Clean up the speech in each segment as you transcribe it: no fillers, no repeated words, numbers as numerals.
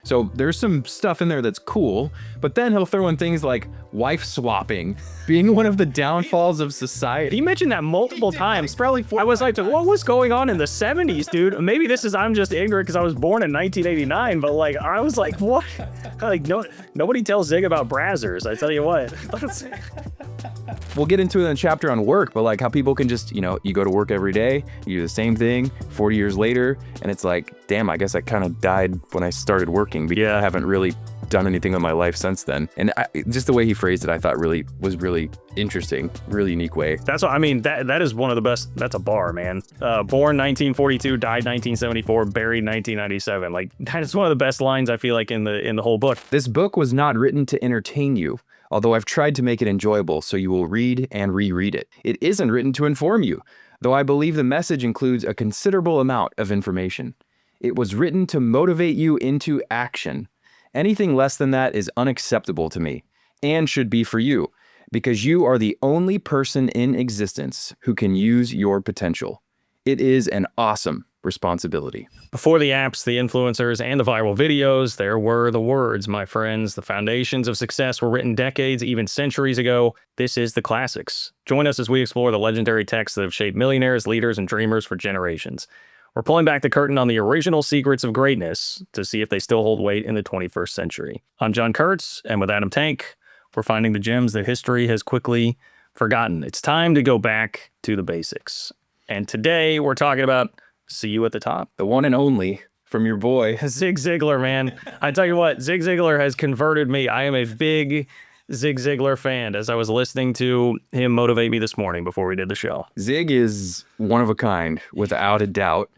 So there's some stuff in there that's cool, but then he'll throw in things like wife swapping being one of the downfalls of society. He mentioned that multiple times. Probably I was like, what was going on in the 70s, dude? Maybe I'm just ignorant because I was born in 1989, but like, I was like, what? Like, nobody tells Zig about brazzers, I tell you what. We'll get into it in a chapter on work, but like how people can just, you go to work every day, you do the same thing 40 years later, and it's like, damn, I guess I kind of died when I started working, because I haven't really done anything with my life since then. And just the way he phrased it, I thought was really interesting, really unique way. That's what I mean. That is one of the best. That's a bar, man. Born 1942, died 1974, buried 1997. Like, that is one of the best lines I feel like in the whole book. This book was not written to entertain you, although I've tried to make it enjoyable so you will read and reread it. It isn't written to inform you, though I believe the message includes a considerable amount of information. It was written to motivate you into action. Anything less than that is unacceptable to me, and should be for you, because you are the only person in existence who can use your potential. It is an awesome responsibility. Before the apps, the influencers, and the viral videos, there were the words, my friends. The foundations of success were written decades, even centuries ago. This is the classics. Join us as we explore the legendary texts that have shaped millionaires, leaders, and dreamers for generations. We're pulling back the curtain on the original secrets of greatness to see if they still hold weight in the 21st century. I'm John Kurtz, and with Adam Tank, we're finding the gems that history has quickly forgotten. It's time to go back to the basics. And today we're talking about See You at the Top. The one and only from your boy, Zig Ziglar, man. I tell you what, Zig Ziglar has converted me. I am a big Zig Ziglar fan, as I was listening to him motivate me this morning before we did the show. Zig is one of a kind, without a doubt.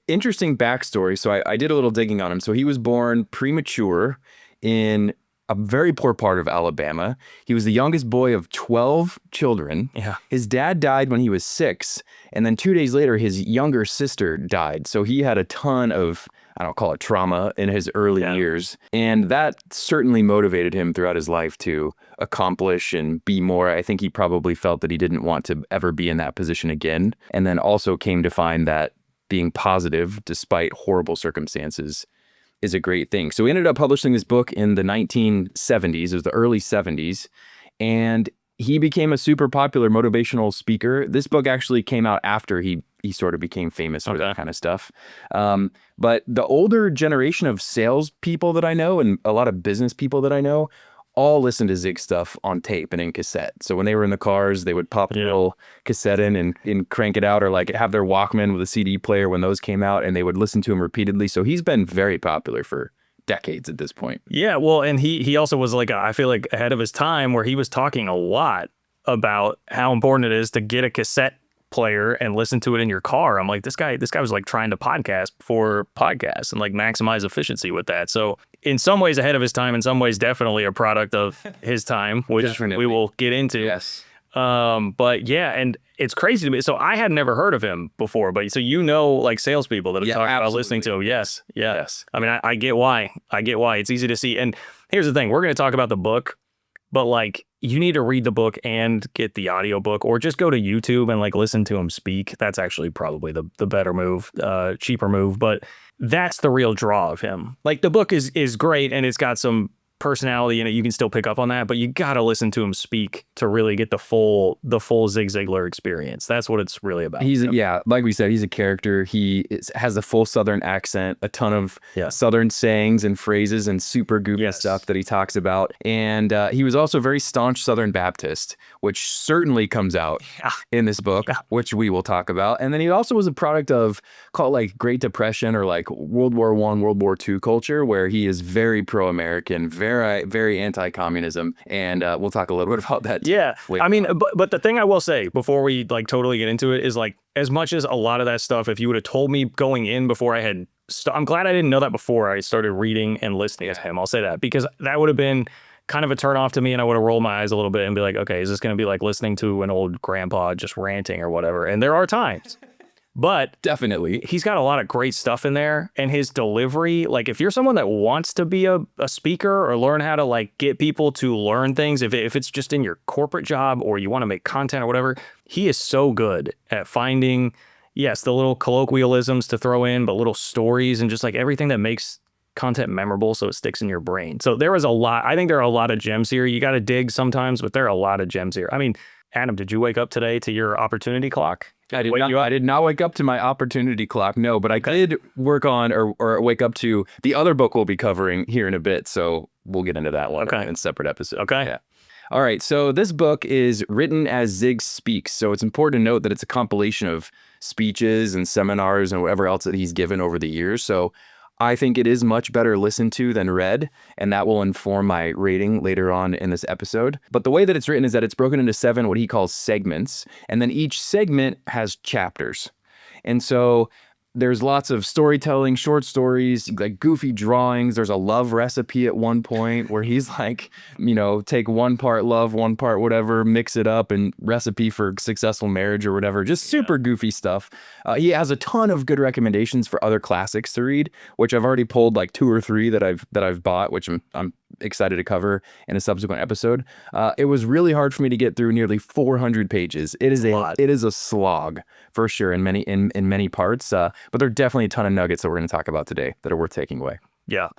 Interesting backstory. So I did a little digging on him. So he was born premature in a very poor part of Alabama. He was the youngest boy of 12 children. Yeah. His dad died when he was 6. And then 2 days later, his younger sister died. So he had a ton of, I don't call it trauma, in his early years. And that certainly motivated him throughout his life to accomplish and be more. I think he probably felt that he didn't want to ever be in that position again. And then also came to find that being positive, despite horrible circumstances, is a great thing. So he ended up publishing this book in the 1970s. It was the early 70s. And he became a super popular motivational speaker. This book actually came out after he sort of became famous for that kind of stuff. But the older generation of salespeople that I know, and a lot of business people that I know, all listen to Zig stuff on tape and in cassette. So when they were in the cars, they would pop a little cassette in and crank it out, or like have their Walkman with a CD player when those came out, and they would listen to him repeatedly. So he's been very popular for decades at this point. Yeah, well, and he also was like, I feel like ahead of his time, where he was talking a lot about how important it is to get a cassette player and listen to it in your car. I'm like, this guy was like trying to podcast before podcasts and like maximize efficiency with that. So in some ways ahead of his time, in some ways definitely a product of his time, which Definitely. we will get into. Yes. But yeah, and it's crazy to me. So I had never heard of him before, but so like salespeople that have talked about listening to him. Yes. I mean, I get why. It's easy to see. And here's the thing, we're going to talk about the book, but like, you need to read the book and get the audiobook, or just go to YouTube and like listen to him speak. That's actually probably the better move, cheaper move, but that's the real draw of him. Like, the book is great, and it's got some personality in it. You can still pick up on that, but you got to listen to him speak to really get the full Zig Ziglar experience. That's what it's really about. Like we said, he's a character. He has a full Southern accent, a ton of Southern sayings and phrases and super goofy stuff that he talks about. And he was also very staunch Southern Baptist, which certainly comes out in this book, which we will talk about. And then he also was a product of, call it like Great Depression or like World War I, World War II culture, where he is very pro-American, very anti-communism, and we'll talk a little bit about that. Yeah, I mean, but the thing I will say before we like totally get into it is like, as much as a lot of that stuff, if you would have told me going in before I had, I'm glad I didn't know that before I started reading and listening to him. I'll say that, because that would have been kind of a turn off to me, and I would have rolled my eyes a little bit and be like, okay, is this going to be like listening to an old grandpa just ranting or whatever? And there are times. But definitely, he's got a lot of great stuff in there, and his delivery, like if you're someone that wants to be a speaker or learn how to like get people to learn things, if it's just in your corporate job or you want to make content or whatever, he is so good at finding, the little colloquialisms to throw in, but little stories and just like everything that makes content memorable so it sticks in your brain. So there was a lot. I think there are a lot of gems here. You got to dig sometimes, but there are a lot of gems here. I mean, Adam, did you wake up today to your opportunity clock? I did not wake up to my opportunity clock, no, but I did work on or wake up to the other book we'll be covering here in a bit. So we'll get into that one in a separate episode. Okay. Yeah. All right. So this book is written as Zig speaks. So it's important to note that it's a compilation of speeches and seminars and whatever else that he's given over the years. So I think it is much better listened to than read, and that will inform my rating later on in this episode. But the way that it's written is that it's broken into 7 what he calls segments, and then each segment has chapters. And so there's lots of storytelling, short stories, like goofy drawings. There's a love recipe at one point where he's like, take one part love, one part whatever, mix it up, and recipe for successful marriage or whatever. Just super goofy stuff. He has a ton of good recommendations for other classics to read, which I've already pulled like 2 or 3 that I've bought, which I'm excited to cover in a subsequent episode. It was really hard for me to get through nearly 400 pages. It is a slog for sure in many parts. But there are definitely a ton of nuggets that we're going to talk about today that are worth taking away. Yeah.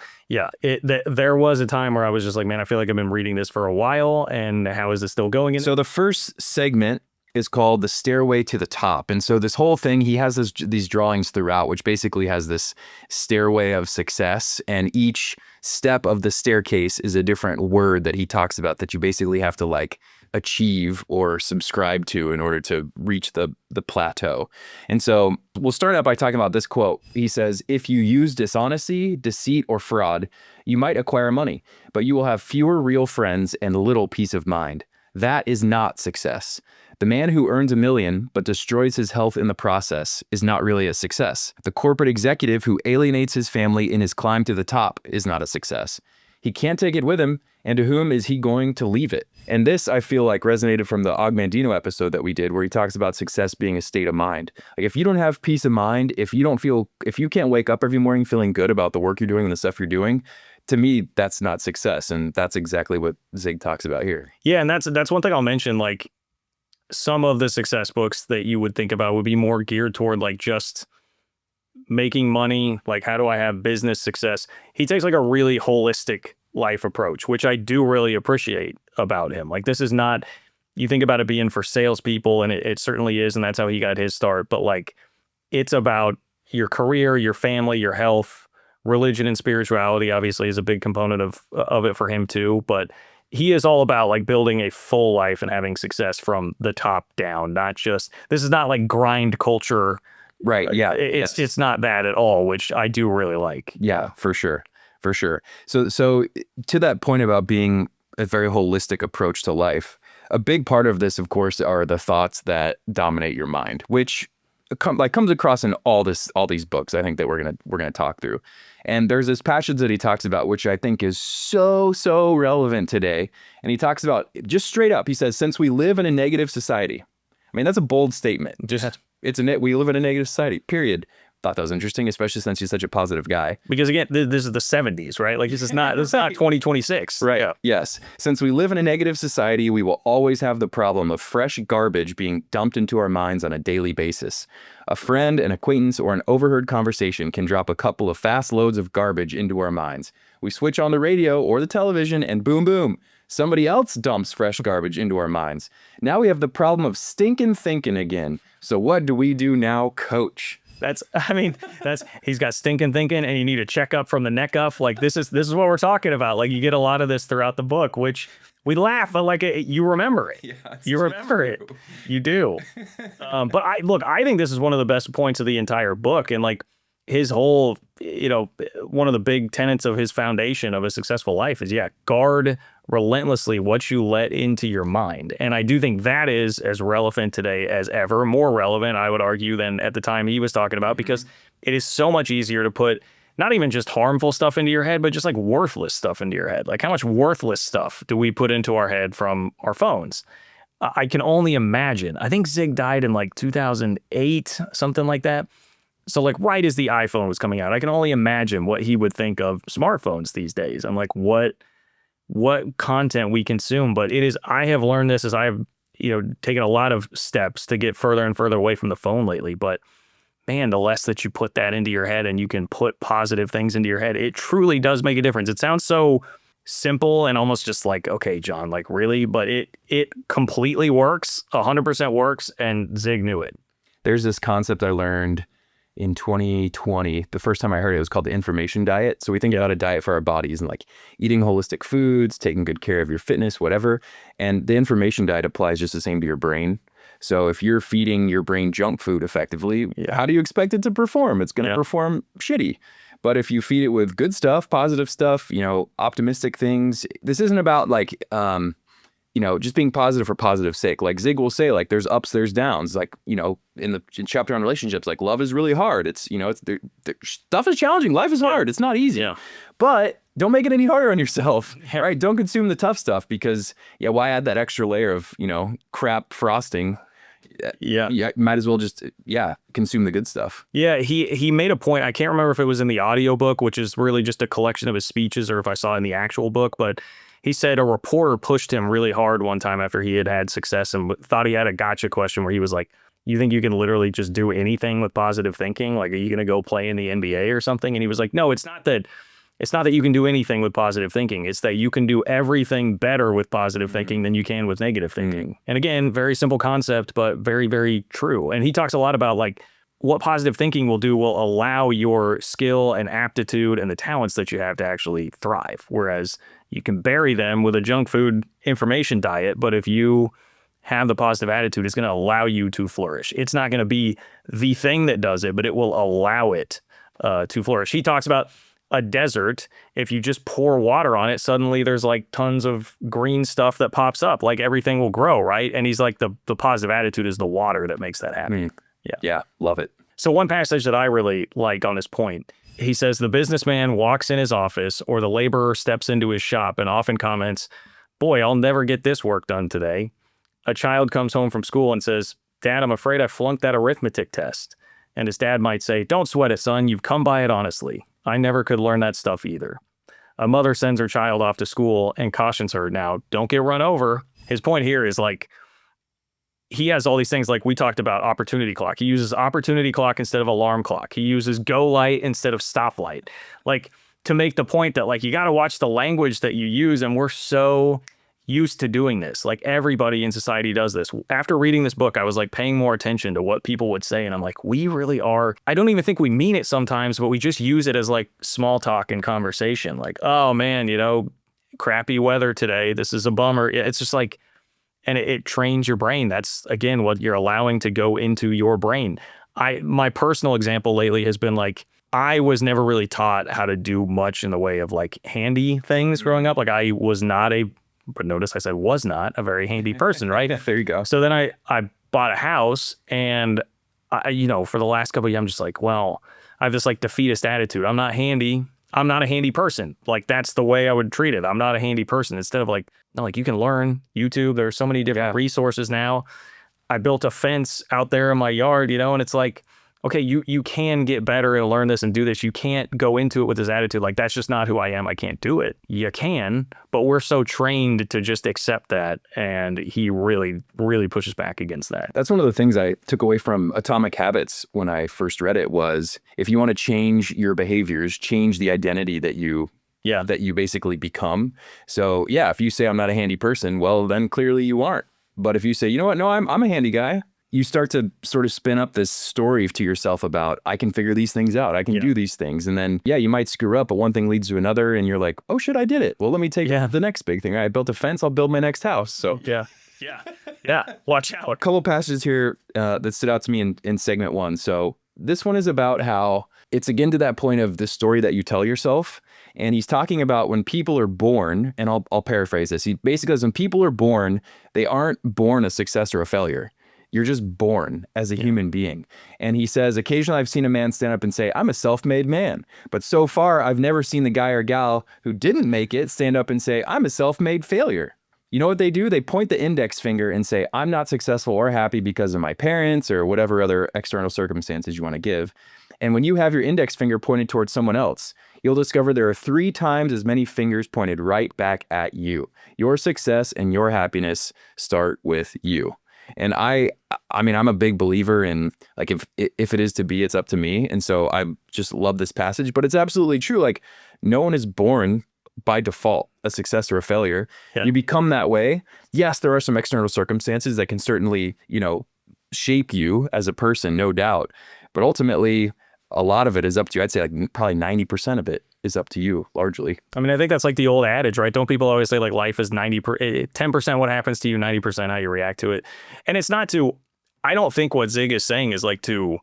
There was a time where I was just like, man, I feel like I've been reading this for a while, and how is it still going? So the first segment is called The Stairway to the Top. And so this whole thing, he has these drawings throughout, which basically has this stairway of success. And each step of the staircase is a different word that he talks about that you basically have to like achieve or subscribe to in order to reach the plateau. And so we'll start out by talking about this quote. He says, "If you use dishonesty, deceit, or fraud, you might acquire money, but you will have fewer real friends and little peace of mind. That is not success. The man who earns $1 million but destroys his health in the process is not really a success. The corporate executive who alienates his family in his climb to the top is not a success. He can't take it with him, and to whom is he going to leave it?" And this, I feel like, resonated from the Og Mandino episode that we did, where he talks about success being a state of mind. Like, if you don't have peace of mind, if you can't wake up every morning feeling good about the work you're doing and the stuff you're doing, to me, that's not success. And that's exactly what Zig talks about here. Yeah, and that's one thing I'll mention. Like, some of the success books that you would think about would be more geared toward like just making money, like how do I have business success? He takes like a really holistic life approach, which I do really appreciate about him. Like, this is not, you think about it being for salespeople, and it certainly is, and that's how he got his start, but like, it's about your career, your family, your health. Religion and spirituality obviously is a big component of it for him too, but he is all about like building a full life and having success from the top down, not just, this is not like grind culture. Right. Yeah. It's not that at all, which I do really like. Yeah, for sure. For sure. So to that point about being a very holistic approach to life, a big part of this, of course, are the thoughts that dominate your mind, which comes across in all these books, I think, that we're gonna talk through. And there's this passage that he talks about, which I think is so relevant today. And he talks about, just straight up, he says, since we live in a negative society. I mean, that's a bold statement. We live in a negative society, period. Thought that was interesting, especially since he's such a positive guy. Because again, this is the 70s, right? Like, this is not 2026. Right. Yeah. Yes. Since we live in a negative society, we will always have the problem of fresh garbage being dumped into our minds on a daily basis. A friend, an acquaintance, or an overheard conversation can drop a couple of fast loads of garbage into our minds. We switch on the radio or the television and boom, boom. Somebody else dumps fresh garbage into our minds. Now we have the problem of stinking thinking again. So what do we do now, coach? He's got stinking thinking, and you need a checkup from the neck up. Like, this is what we're talking about. Like, you get a lot of this throughout the book, which we laugh, but like, you remember it. Yeah, you remember it. You do. But I think this is one of the best points of the entire book. And like, his whole, one of the big tenets of his foundation of a successful life is, guard relentlessly what you let into your mind. And I do think that is as relevant today as ever, more relevant, I would argue, than at the time he was talking about, because it is so much easier to put not even just harmful stuff into your head, but just like worthless stuff into your head. Like, how much worthless stuff do we put into our head from our phones? I can only imagine. I think Zig died in like 2008, something like that. So like, right as the iPhone was coming out, I can only imagine what he would think of smartphones these days. I'm like, what content we consume. But I have learned this as I've, taken a lot of steps to get further and further away from the phone lately. But man, the less that you put that into your head and you can put positive things into your head, it truly does make a difference. It sounds so simple and almost just like, okay, John, like really, but it completely works, 100% works, and Zig knew it. There's this concept I learned in 2020. The first time I heard it was called the information diet. So we think about a diet for our bodies and like eating holistic foods, taking good care of your fitness, whatever. And the information diet applies just the same to your brain. So if you're feeding your brain junk food effectively, how do you expect it to perform? It's going to perform shitty. But if you feed it with good stuff, positive stuff, optimistic things, this isn't about like, just being positive for positive sake. Like Zig will say, like there's ups, there's downs. Like, in chapter on relationships, like love is really hard. It's, stuff is challenging. Life is hard. It's not easy. Yeah. But don't make it any harder on yourself, right? Don't consume the tough stuff because, why add that extra layer of, crap frosting? Might as well just consume the good stuff. He made a point. I can't remember if it was in the audiobook, which is really just a collection of his speeches, or if I saw it in the actual book, but he said a reporter pushed him really hard one time after he had success and thought he had a gotcha question where he was like, you think you can literally just do anything with positive thinking? Like, are you going to go play in the NBA or something? And he was like, no, it's not that you can do anything with positive thinking. It's that you can do everything better with positive thinking than you can with negative thinking. And again, very simple concept, but very, very true. And he talks a lot about like what positive thinking will do will allow your skill and aptitude and the talents that you have to actually thrive. Whereas you can bury them with a junk food information diet, but if you have the positive attitude, it's going to allow you to flourish. It's not going to be the thing that does it, but it will allow it to flourish. He talks about a desert. If you just pour water on it, suddenly there's like tons of green stuff that pops up. Like everything will grow, right? And he's like, the positive attitude is the water that makes that happen. Yeah, love it. So one passage that I really like on this point, he says, the businessman walks in his office or the laborer steps into his shop and often comments, boy, I'll never get this work done today. A child comes home from school and says, Dad, I'm afraid I flunked that arithmetic test. And his dad might say, don't sweat it, son. You've come by it honestly. I never could learn that stuff either. A mother sends her child off to school and cautions her, now, don't get run over. His point here is like, he has all these things like we talked about opportunity clock. He uses opportunity clock instead of alarm clock. He uses go light instead of stop light. Like to make the point that like, you got to watch the language that you use. And we're so used to doing this. Like everybody in society does this. After reading this book, I was like paying more attention to what people would say. And I'm like, we really are. I don't even think we mean it sometimes, but we just use it as like small talk and conversation. Like, oh man, crappy weather today. This is a bummer. It's just like, and it trains your brain. That's again, what you're allowing to go into your brain. My personal example lately has been like, I was never really taught how to do much in the way of like handy things growing up. Like I was not but notice I said was not a very handy person, right? There you go. So then I bought a house and for the last couple of years, I'm just like, well, I have this like defeatist attitude. I'm not handy. I'm not a handy person. Like that's the way I would treat it. I'm not a handy person. Instead of like, no, like you can learn YouTube. There's so many different resources now. I built a fence out there in my yard, and it's like, okay, you can get better and learn this and do this. You can't go into it with this attitude like, that's just not who I am. I can't do it. You can, but we're so trained to just accept that. And he really, really pushes back against that. That's one of the things I took away from Atomic Habits when I first read it was, if you want to change your behaviors, change the identity that you basically become. So yeah, if you say I'm not a handy person, well, then clearly you aren't. But if you say, you know what, no, I'm a handy guy, you start to sort of spin up this story to yourself about, I can figure these things out. I can do these things. And then, you might screw up, but one thing leads to another. And you're like, oh shit, I did it. Well, let me take the next big thing. I built a fence. I'll build my next house. So yeah. Watch out. A couple passages here that stood out to me in segment 1. So this one is about how it's again to that point of the story that you tell yourself. And he's talking about when people are born, and I'll paraphrase this. He basically says when people are born, they aren't born a success or a failure. You're just born as a human being. And he says, occasionally I've seen a man stand up and say, I'm a self-made man. But so far, I've never seen the guy or gal who didn't make it stand up and say, I'm a self-made failure. You know what they do? They point the index finger and say, I'm not successful or happy because of my parents or whatever other external circumstances you want to give. And when you have your index finger pointed towards someone else, you'll discover there are 3 times as many fingers pointed right back at you. Your success and your happiness start with you. And I mean, I'm a big believer in like, if it is to be, it's up to me. And so I just love this passage, but it's absolutely true. Like, no one is born by default a success or a failure. Yeah. You become that way. Yes, there are some external circumstances that can certainly, shape you as a person, no doubt. But ultimately, a lot of it is up to you. I'd say like probably 90% of it is up to you largely. I mean, I think that's like the old adage, right? Don't people always say like life is 10% what happens to you, 90% how you react to it. And it's not to, I don't think what Zig is saying is like to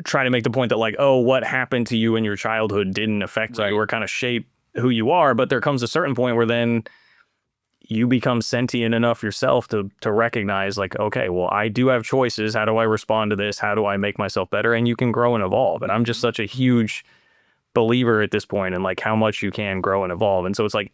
try to make the point that like, oh, what happened to you in your childhood didn't affect you or kind of shape who you are. But there comes a certain point where then you become sentient enough yourself to recognize like, okay, well, I do have choices. How do I respond to this? How do I make myself better? And you can grow and evolve. And I'm just such a huge believer at this point in like how much you can grow and evolve. And so it's like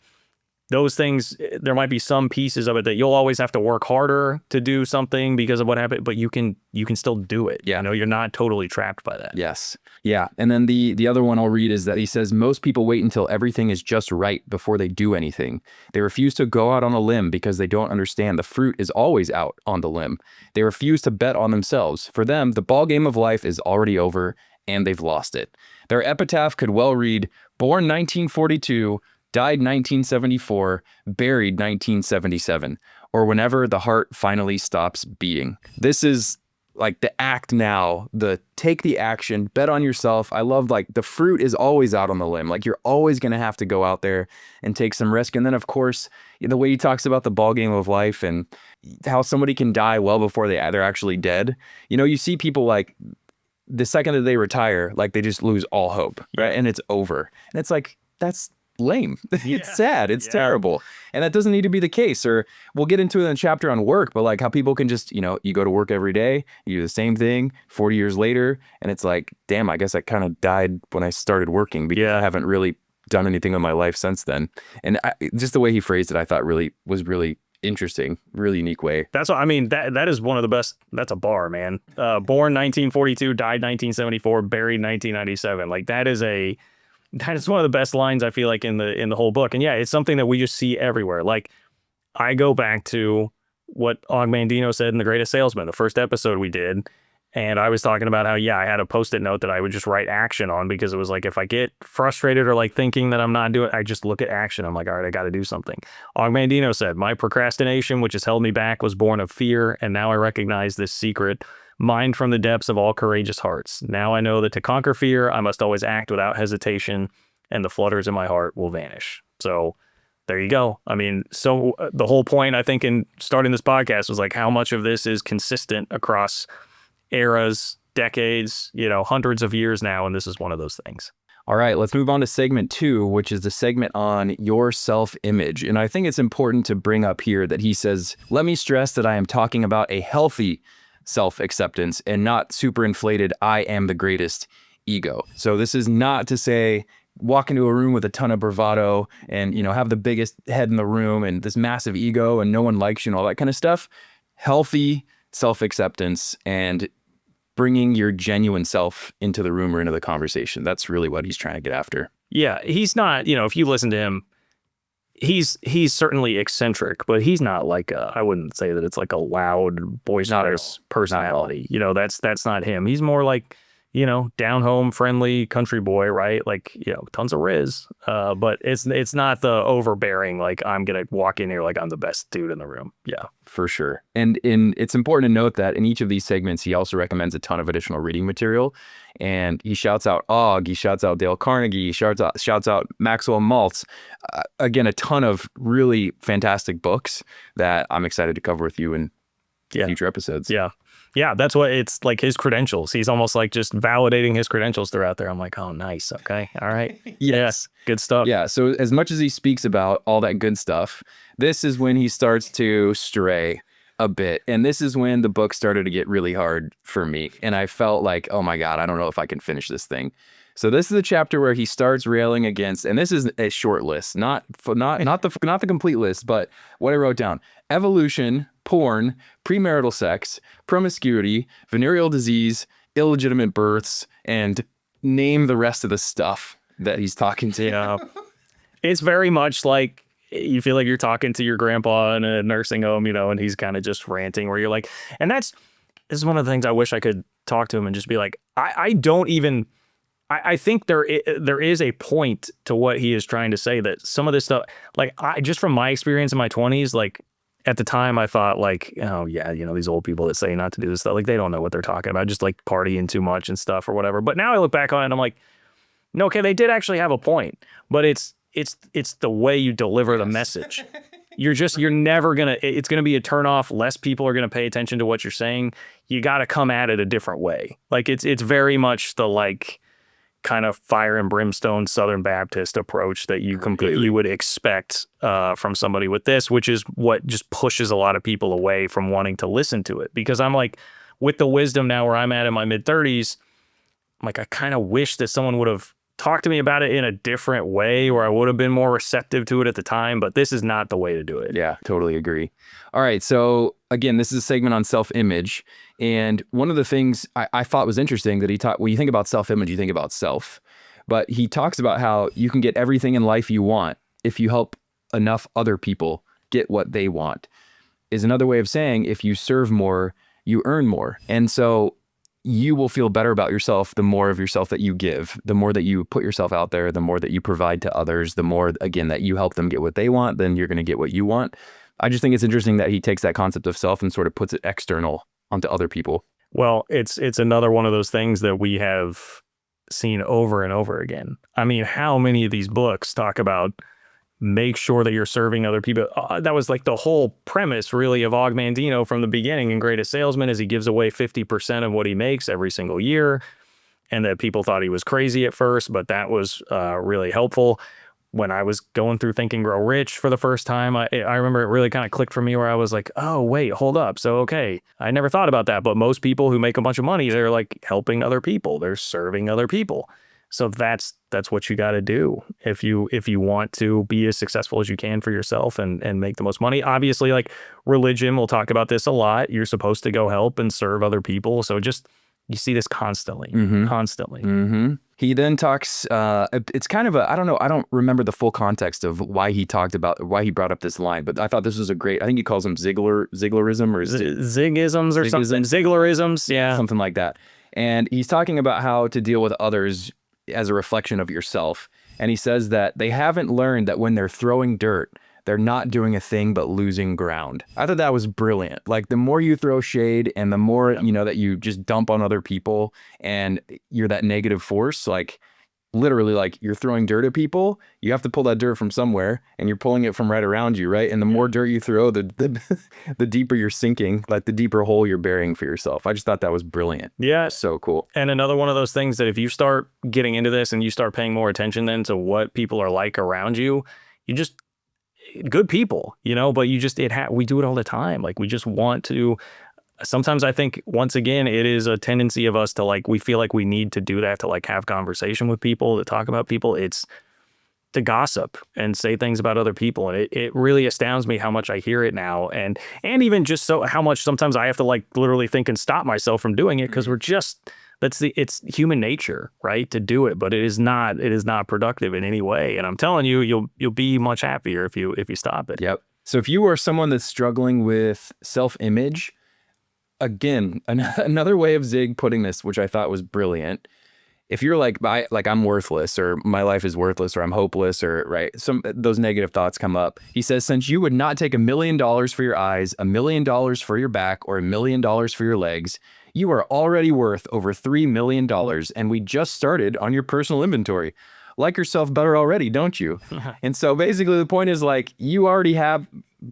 those things, there might be some pieces of it that you'll always have to work harder to do something because of what happened, but you can still do it. Yeah. You're not totally trapped by that. Yes. Yeah. And then the other one I'll read is that he says, most people wait until everything is just right before they do anything. They refuse to go out on a limb because they don't understand the fruit is always out on the limb. They refuse to bet on themselves. For them, the ball game of life is already over and they've lost it. Their epitaph could well read, born 1942, died 1974, buried 1977, or whenever the heart finally stops beating. This is like the act now, the take the action, bet on yourself. I love like the fruit is always out on the limb. Like you're always going to have to go out there and take some risk. And then of course, the way he talks about the ball game of life and how somebody can die well before they're actually dead. You see people like the second that they retire, like they just lose all hope, right? And it's over. And it's like, that's lame. It's sad. It's terrible. And that doesn't need to be the case. Or we'll get into it in a chapter on work, but like how people can just, you go to work every day, you do the same thing 40 years later. And it's like, damn, I guess I kind of died when I started working because I haven't really done anything in my life since then. And just the way he phrased it, I thought was really interesting, really unique way. That's what I mean. That is one of the best. That's a bar, man. Born 1942, died 1974, buried 1997. Like that is one of the best lines I feel like in the whole book. And yeah, it's something that we just see everywhere. Like I go back to what Og Mandino said in The Greatest Salesman, the first episode we did. And I was talking about how, I had a Post-it note that I would just write action on because it was like, if I get frustrated or like thinking that I'm not doing, I just look at action. I'm like, all right, I got to do something. Og Mandino said, my procrastination, which has held me back, was born of fear. And now I recognize this secret, mined from the depths of all courageous hearts. Now I know that to conquer fear, I must always act without hesitation and the flutters in my heart will vanish. So there you go. I mean, so the whole point, I think, in starting this podcast was like how much of this is consistent across eras, decades, hundreds of years now. And this is one of those things. All right, let's move on to segment 2, which is the segment on your self-image. And I think it's important to bring up here that he says, let me stress that I am talking about a healthy self-acceptance and not super inflated, I am the greatest ego. So this is not to say walk into a room with a ton of bravado and, have the biggest head in the room and this massive ego and no one likes you and all that kind of stuff. Healthy self-acceptance and bringing your genuine self into the room or into the conversation. That's really what he's trying to get after. Yeah, he's not, if you listen to him, he's certainly eccentric, but he's not like I wouldn't say that it's like a loud, boisterous personality. That's not him. He's more like, down home, friendly country boy, right? Like, tons of riz. But it's not the overbearing, like I'm going to walk in here like I'm the best dude in the room. Yeah. For sure. And it's important to note that in each of these segments, he also recommends a ton of additional reading material. And he shouts out Og, he shouts out Dale Carnegie, he shouts out Maxwell Maltz. Again, a ton of really fantastic books that I'm excited to cover with you in future episodes. Yeah. Yeah, that's what it's like, his credentials. He's almost like just validating his credentials throughout there. I'm like, oh, nice. Okay. All right. Yes. Good stuff. Yeah. So as much as he speaks about all that good stuff, this is when he starts to stray a bit. And this is when the book started to get really hard for me. And I felt like, oh my God, I don't know if I can finish this thing. So this is the chapter where he starts railing against, and this is a short list, not the complete list, but what I wrote down: evolution, porn, premarital sex, promiscuity, venereal disease, illegitimate births, and name the rest of the stuff that he's talking to. Yeah. It's very much like you feel like you're talking to your grandpa in a nursing home, and he's kind of just ranting where you're like, and this is one of the things I wish I could talk to him and just be like, I don't even, I think there is a point to what he is trying to say, that some of this stuff, like just from my experience in my 20s, like at the time I thought like, oh yeah, these old people that say not to do this stuff, like they don't know what they're talking about, just like partying too much and stuff or whatever. But now I look back on it and I'm like, no, okay, they did actually have a point, but it's the way you deliver the message. You're never it's gonna be a turnoff. Less people are gonna pay attention to what you're saying. You got to come at it a different way. Like it's very much the like kind of fire and brimstone Southern Baptist approach that you completely would expect from somebody with this, which is what just pushes a lot of people away from wanting to listen to it. Because I'm like, with the wisdom now where I'm at in my mid 30s, I'm like, I kind of wish that someone would have talked to me about it in a different way, or I would have been more receptive to it at the time, but this is not the way to do it. Yeah, totally agree. All right. So again, this is a segment on self-image. And one of the things I thought was interesting that he taught, when you think about self-image, you think about self, but he talks about how you can get everything in life you want if you help enough other people get what they want. Is another way of saying, if you serve more, you earn more. And so you will feel better about yourself the more of yourself that you give, the more that you put yourself out there, the more that you provide to others, the more, again, that you help them get what they want, then you're going to get what you want. I just think it's interesting that he takes that concept of self and sort of puts it external onto other people. Well, it's another one of those things that we have seen over and over again. I mean, how many of these books talk about make sure that you're serving other people? That was like the whole premise really of Og Mandino from the beginning in Greatest Salesman, is he gives away 50% of what he makes every single year. And that people thought he was crazy at first, but that was really helpful. When I was going through Think and Grow Rich for the first time, I remember it really kind of clicked for me where I was like, oh, wait, hold up. So, okay, I never thought about that. But most people who make a bunch of money, they're like helping other people. They're serving other people. So that's what you got to do if you want to be as successful as you can for yourself and make the most money. Obviously, like religion, we'll talk about this a lot. You're supposed to go help and serve other people. So just, you see this constantly. He then talks, it's kind of I don't remember the full context of why he brought up this line, but I thought this was I think he calls them Ziglarism or Zigisms or something. Ziglarisms, yeah. Something like that. And he's talking about how to deal with others as a reflection of yourself. And he says that they haven't learned that when they're throwing dirt, they're not doing a thing but losing ground. I thought that was brilliant. Like the more you throw shade and the more, that you just dump on other people and you're that negative force, like literally like you're throwing dirt at people, you have to pull that dirt from somewhere and you're pulling it from right around you, right? And the more dirt you throw, the deeper you're sinking, like the deeper hole you're burying for yourself. I just thought that was brilliant. Yeah. So cool. And another one of those things that if you start getting into this and you start paying more attention then to what people are like around you, you just, good people, but you just, we do it all the time. Like we just want to, sometimes I think once again, it is a tendency of us to like, we feel like we need to do that to like have conversation with people, to talk about people. It's to gossip and say things about other people. And it really astounds me how much I hear it now. And even just so how much sometimes I have to like literally think and stop myself from doing it. Cause it's human nature, right? To do it, but it is not productive in any way. And I'm telling you, you'll be much happier if you stop it. Yep. So if you are someone that's struggling with self-image, again, another way of Zig putting this, which I thought was brilliant. If you're like I'm worthless, or my life is worthless, or I'm hopeless, or right, those negative thoughts come up. He says, since you would not take $1 million for your eyes, $1 million for your back, or $1 million for your legs, you are already worth over $3 million, and we just started on your personal inventory. Like yourself better already, don't you? And so basically the point is like, you already have,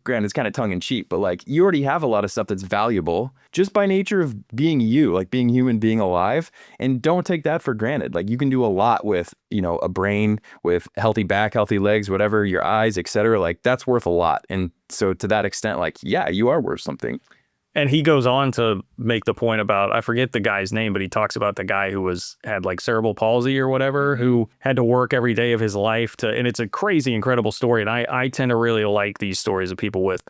granted it's kind of tongue in cheek, but like you already have a lot of stuff that's valuable just by nature of being you, like being human, being alive. And don't take that for granted. Like you can do a lot with, a brain, with healthy back, healthy legs, whatever, your eyes, etc. Like that's worth a lot. And so to that extent, like, yeah, you are worth something. And he goes on to make the point about, I forget the guy's name, but he talks about the guy who had like cerebral palsy or whatever, who had to work every day of his life and it's a crazy, incredible story. And I tend to really like these stories of people with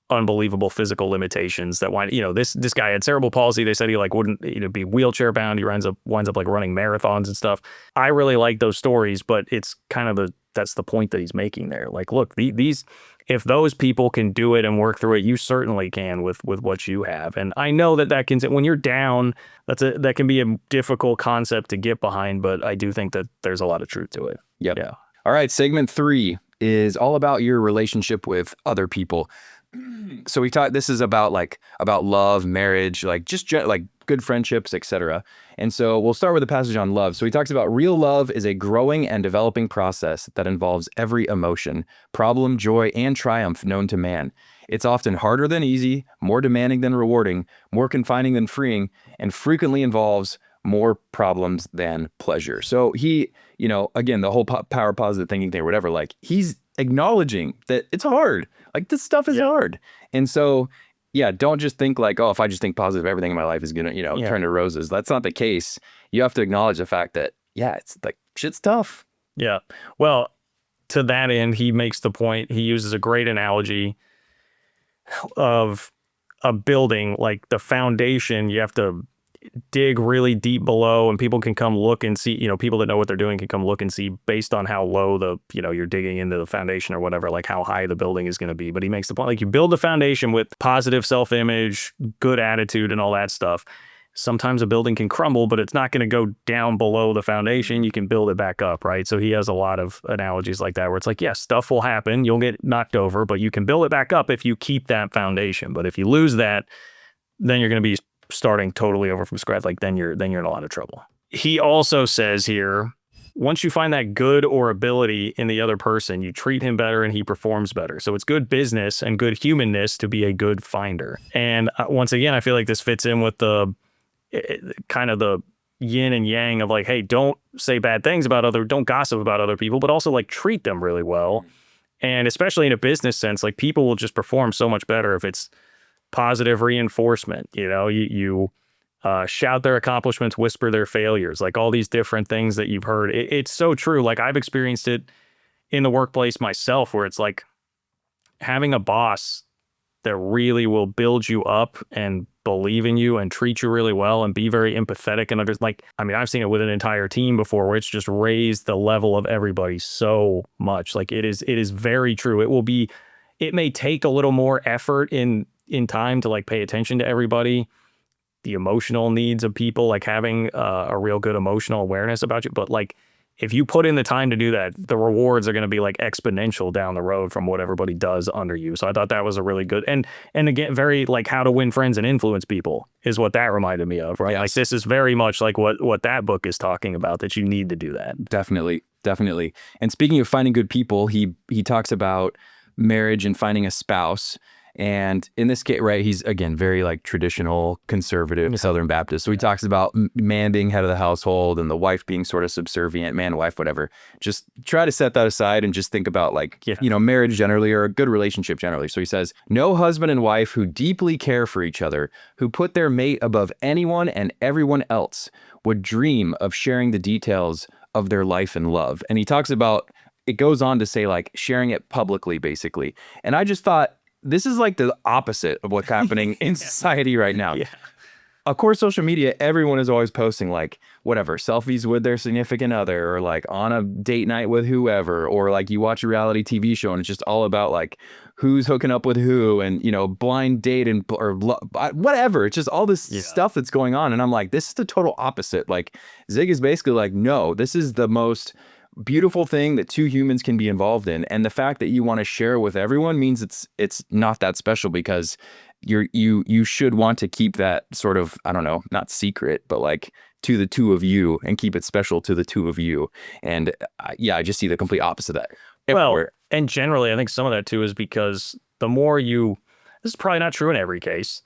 unbelievable physical limitations that this guy had cerebral palsy. They said he like wouldn't be wheelchair bound. He winds up like running marathons and stuff. I really like those stories, but it's kind of the that's the point that he's making there. Like, look, these, if those people can do it and work through it, you certainly can with what you have. And I know that can, when you're down, that can be a difficult concept to get behind, but I do think that there's a lot of truth to it. Yep. Yeah. All right. Segment 3 is all about your relationship with other people. So this is about love, marriage, like just like good friendships, etc. And so we'll start with a passage on love. So he talks about real love is a growing and developing process that involves every emotion, problem, joy, and triumph known to man. It's often harder than easy, more demanding than rewarding, more confining than freeing, and frequently involves more problems than pleasure. So he, again, the whole power positive thinking thing or whatever, like he's acknowledging that it's hard. Like this stuff is hard. And so, yeah, don't just think like, oh, if I just think positive, everything in my life is going to, turn to roses. That's not the case. You have to acknowledge the fact that, it's like shit's tough. Yeah. Well, to that end, he makes the point, he uses a great analogy of a building, like the foundation, you have to dig really deep below, and people can come look and see, people that know what they're doing can come look and see based on how low you're digging into the foundation or whatever, like how high the building is going to be. But he makes the point, like you build the foundation with positive self-image, good attitude and all that stuff. Sometimes a building can crumble, but it's not going to go down below the foundation. You can build it back up, right? So he has a lot of analogies like that where it's like, yes, stuff will happen. You'll get knocked over, but you can build it back up if you keep that foundation. But if you lose that, then you're going to be starting totally over from scratch. Like then you're in a lot of trouble. He also says here, once you find that good or ability in the other person, you treat him better and he performs better. So it's good business and good humanness to be a good finder. And once again, I feel like this fits in with the kind of the yin and yang of like, hey, don't say bad things don't gossip about other people, but also like treat them really well. And especially in a business sense, like people will just perform so much better if it's positive reinforcement. You shout their accomplishments, whisper their failures, like all these different things that you've heard. It's so true. Like I've experienced it in the workplace myself, where it's like having a boss that really will build you up and believe in you and treat you really well and be very empathetic and others. Like, I mean, I've seen it with an entire team before where it's just raised the level of everybody so much. Like it is very true. It may take a little more effort in time to like pay attention to everybody, the emotional needs of people, like having a real good emotional awareness about you. But like, if you put in the time to do that, the rewards are going to be like exponential down the road from what everybody does under you. So I thought that was a really good, and again, very like how to win friends and influence people is what that reminded me of, right? Yes. Like this is very much like what that book is talking about, that you need to do that. Definitely. And speaking of finding good people, he talks about marriage and finding a spouse. And in this case, right, he's, again, very like traditional, conservative, Southern Baptist. So he talks about man being head of the household and the wife being sort of subservient, man, wife, whatever. Just try to set that aside and just think about like, marriage generally, or a good relationship generally. So he says, no husband and wife who deeply care for each other, who put their mate above anyone and everyone else, would dream of sharing the details of their life and love. And he talks about, it goes on to say like sharing it publicly, basically. And I just thought, this is like the opposite of what's happening in society right now. Yeah. Of course, social media, everyone is always posting like whatever, selfies with their significant other, or like on a date night with whoever, or like you watch a reality TV show and it's just all about like who's hooking up with who and, blind date or whatever. It's just all this stuff that's going on. And I'm like, this is the total opposite. Like Zig is basically like, no, this is the most beautiful thing that two humans can be involved in, and the fact that you want to share with everyone means it's not that special, because you should want to keep that sort of, I don't know, not secret, but like to the two of you, and keep it special to the two of you. And I just see the complete opposite of that everywhere. Well, and generally I think some of that too is because the more this is probably not true in every case,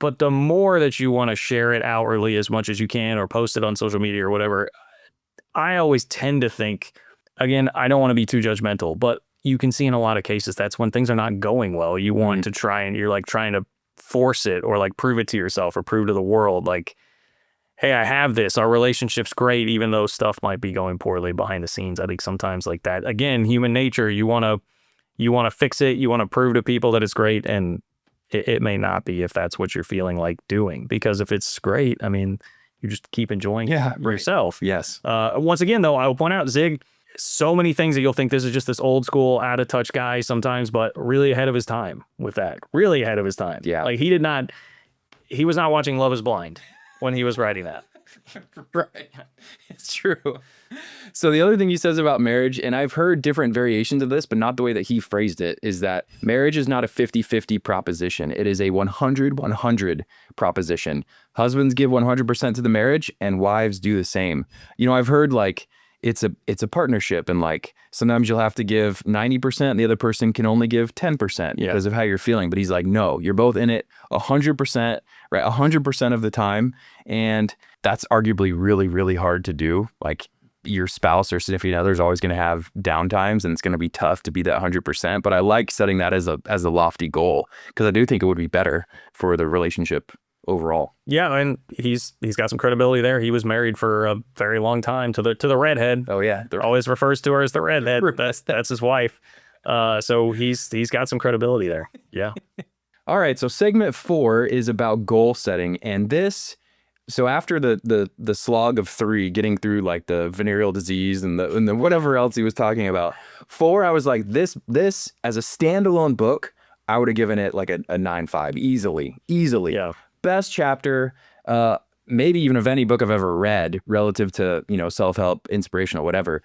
but the more that you want to share it outwardly as much as you can, or post it on social media or whatever, I always tend to think, again, I don't want to be too judgmental, but you can see in a lot of cases that's when things are not going well. You want to try, and you're like trying to force it, or like prove it to yourself, or prove to the world like, hey, I have this, our relationship's great, even though stuff might be going poorly behind the scenes. I think sometimes like that, again, human nature, you want to fix it, you want to prove to people that it's great, and it may not be if that's what you're feeling like doing. Because if it's great, I mean, you just keep enjoying it yourself. Yes. Once again, though, I will point out, Zig so many things that you'll think this is just this old school, out of touch guy sometimes, but really ahead of his time with that. Really ahead of his time. Yeah. Like he was not watching Love is Blind when he was writing that. Right. It's true. So the other thing he says about marriage, and I've heard different variations of this, but not the way that he phrased it, is that marriage is not a 50-50 proposition. It is a 100-100 proposition. Husbands give 100% to the marriage and wives do the same. You know, I've heard like it's a partnership, and like sometimes you'll have to give 90% and the other person can only give 10% because of how you're feeling. But he's like, no, you're both in it 100%, right? 100% of the time. And that's arguably really, really hard to do. Like your spouse or significant other is always going to have downtimes, and it's going to be tough to be that 100%. But I like setting that as a lofty goal, because I do think it would be better for the relationship overall. Yeah, and he's got some credibility there. He was married for a very long time to the redhead. Oh yeah, always refers to her as the redhead. That's his wife. So he's got some credibility there. Yeah. All right. So segment 4 is about goal setting, and this. So after the slog of 3, getting through like the venereal disease and the whatever else he was talking about, 4, I was like, this as a standalone book, I would have given it like a 9.5 easily. Yeah. Best chapter, maybe even of any book I've ever read relative to, you know, self-help, inspirational, whatever.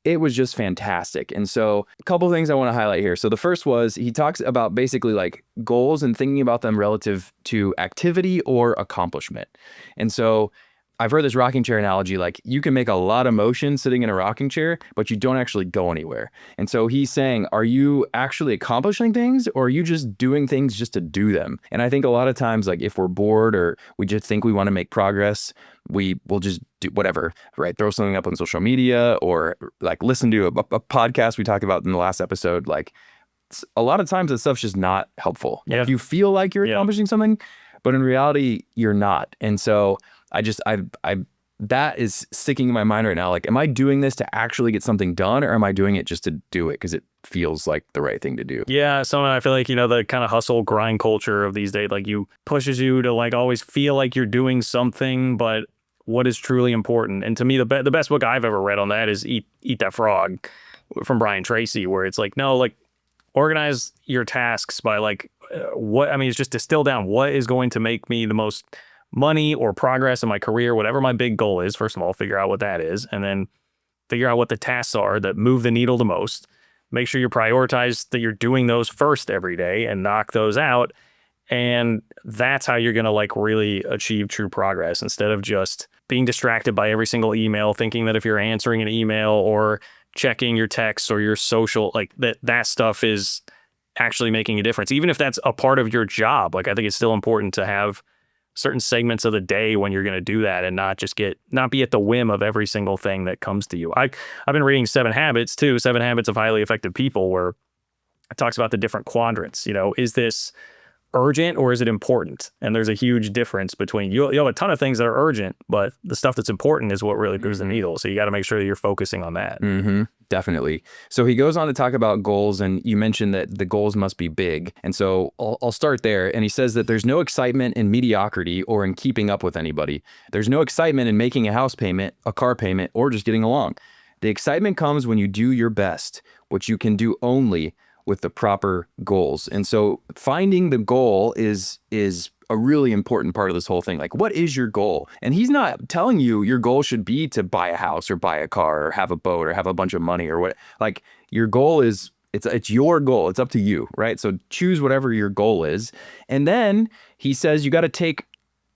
It was just fantastic. And so a couple of things I want to highlight here. So the first was he talks about basically like goals and thinking about them relative to activity or accomplishment. And so I've heard this rocking chair analogy, like you can make a lot of motion sitting in a rocking chair, but you don't actually go anywhere. And so he's saying, are you actually accomplishing things, or are you just doing things just to do them? And I think a lot of times, like if we're bored or we just think we want to make progress, we will just do whatever, right? Throw something up on social media, or like listen to a podcast we talked about in the last episode. Like a lot of times that stuff's just not helpful. Yeah. You feel like you're accomplishing something, but in reality, you're not. And so I that is sticking in my mind right now. Like, am I doing this to actually get something done, or am I doing it just to do it because it feels like the right thing to do? Yeah. So I feel like, you know, the kind of hustle grind culture of these days, like pushes you to like always feel like you're doing something, but what is truly important? And to me, the best book I've ever read on that is Eat That Frog from Brian Tracy, where it's like, no, like organize your tasks by like it's just distill down what is going to make me the most money or progress in my career, whatever my big goal is. First of all, figure out what that is, and then figure out what the tasks are that move the needle the most. Make sure you prioritize that you're doing those first every day and knock those out. And that's how you're going to like really achieve true progress, instead of just being distracted by every single email, thinking that if you're answering an email or checking your texts or your social, like that stuff is actually making a difference. Even if that's a part of your job, like I think it's still important to have certain segments of the day when you're going to do that, and not be at the whim of every single thing that comes to you. I've been reading 7 Habits of Highly Effective People, where it talks about the different quadrants. You know, is this urgent or is it important? And there's a huge difference between you have a ton of things that are urgent, but the stuff that's important is what really moves the needle. So you got to make sure that you're focusing on that. Mm-hmm. Definitely. So he goes on to talk about goals, and you mentioned that the goals must be big. And so I'll start there. And he says that there's no excitement in mediocrity or in keeping up with anybody. There's no excitement in making a house payment, a car payment, or just getting along. The excitement comes when you do your best, which you can do only with the proper goals. And so finding the goal is a really important part of this whole thing. Like, what is your goal? And he's not telling you your goal should be to buy a house or buy a car or have a boat or have a bunch of money or what. Like, your goal is, it's your goal. It's up to you, right? So choose whatever your goal is. And then he says you got to take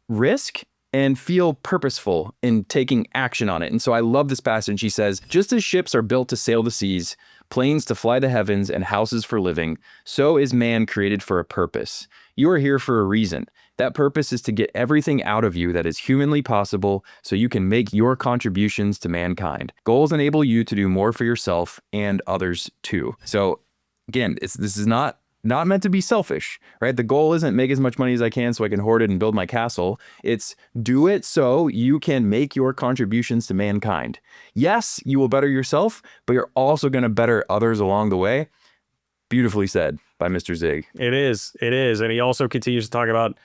risk and feel purposeful in taking action on it. And so I love this passage. He says, just as ships are built to sail the seas, planes to fly the heavens, and houses for living, so is man created for a purpose. You are here for a reason. That purpose is to get everything out of you that is humanly possible so you can make your contributions to mankind. Goals enable you to do more for yourself and others too. So again, this is not meant to be selfish, right? The goal isn't make as much money as I can so I can hoard it and build my castle. It's do it so you can make your contributions to mankind. Yes, you will better yourself, but you're also going to better others along the way. Beautifully said by Mr. Zig. It is. And he also continues to talk about,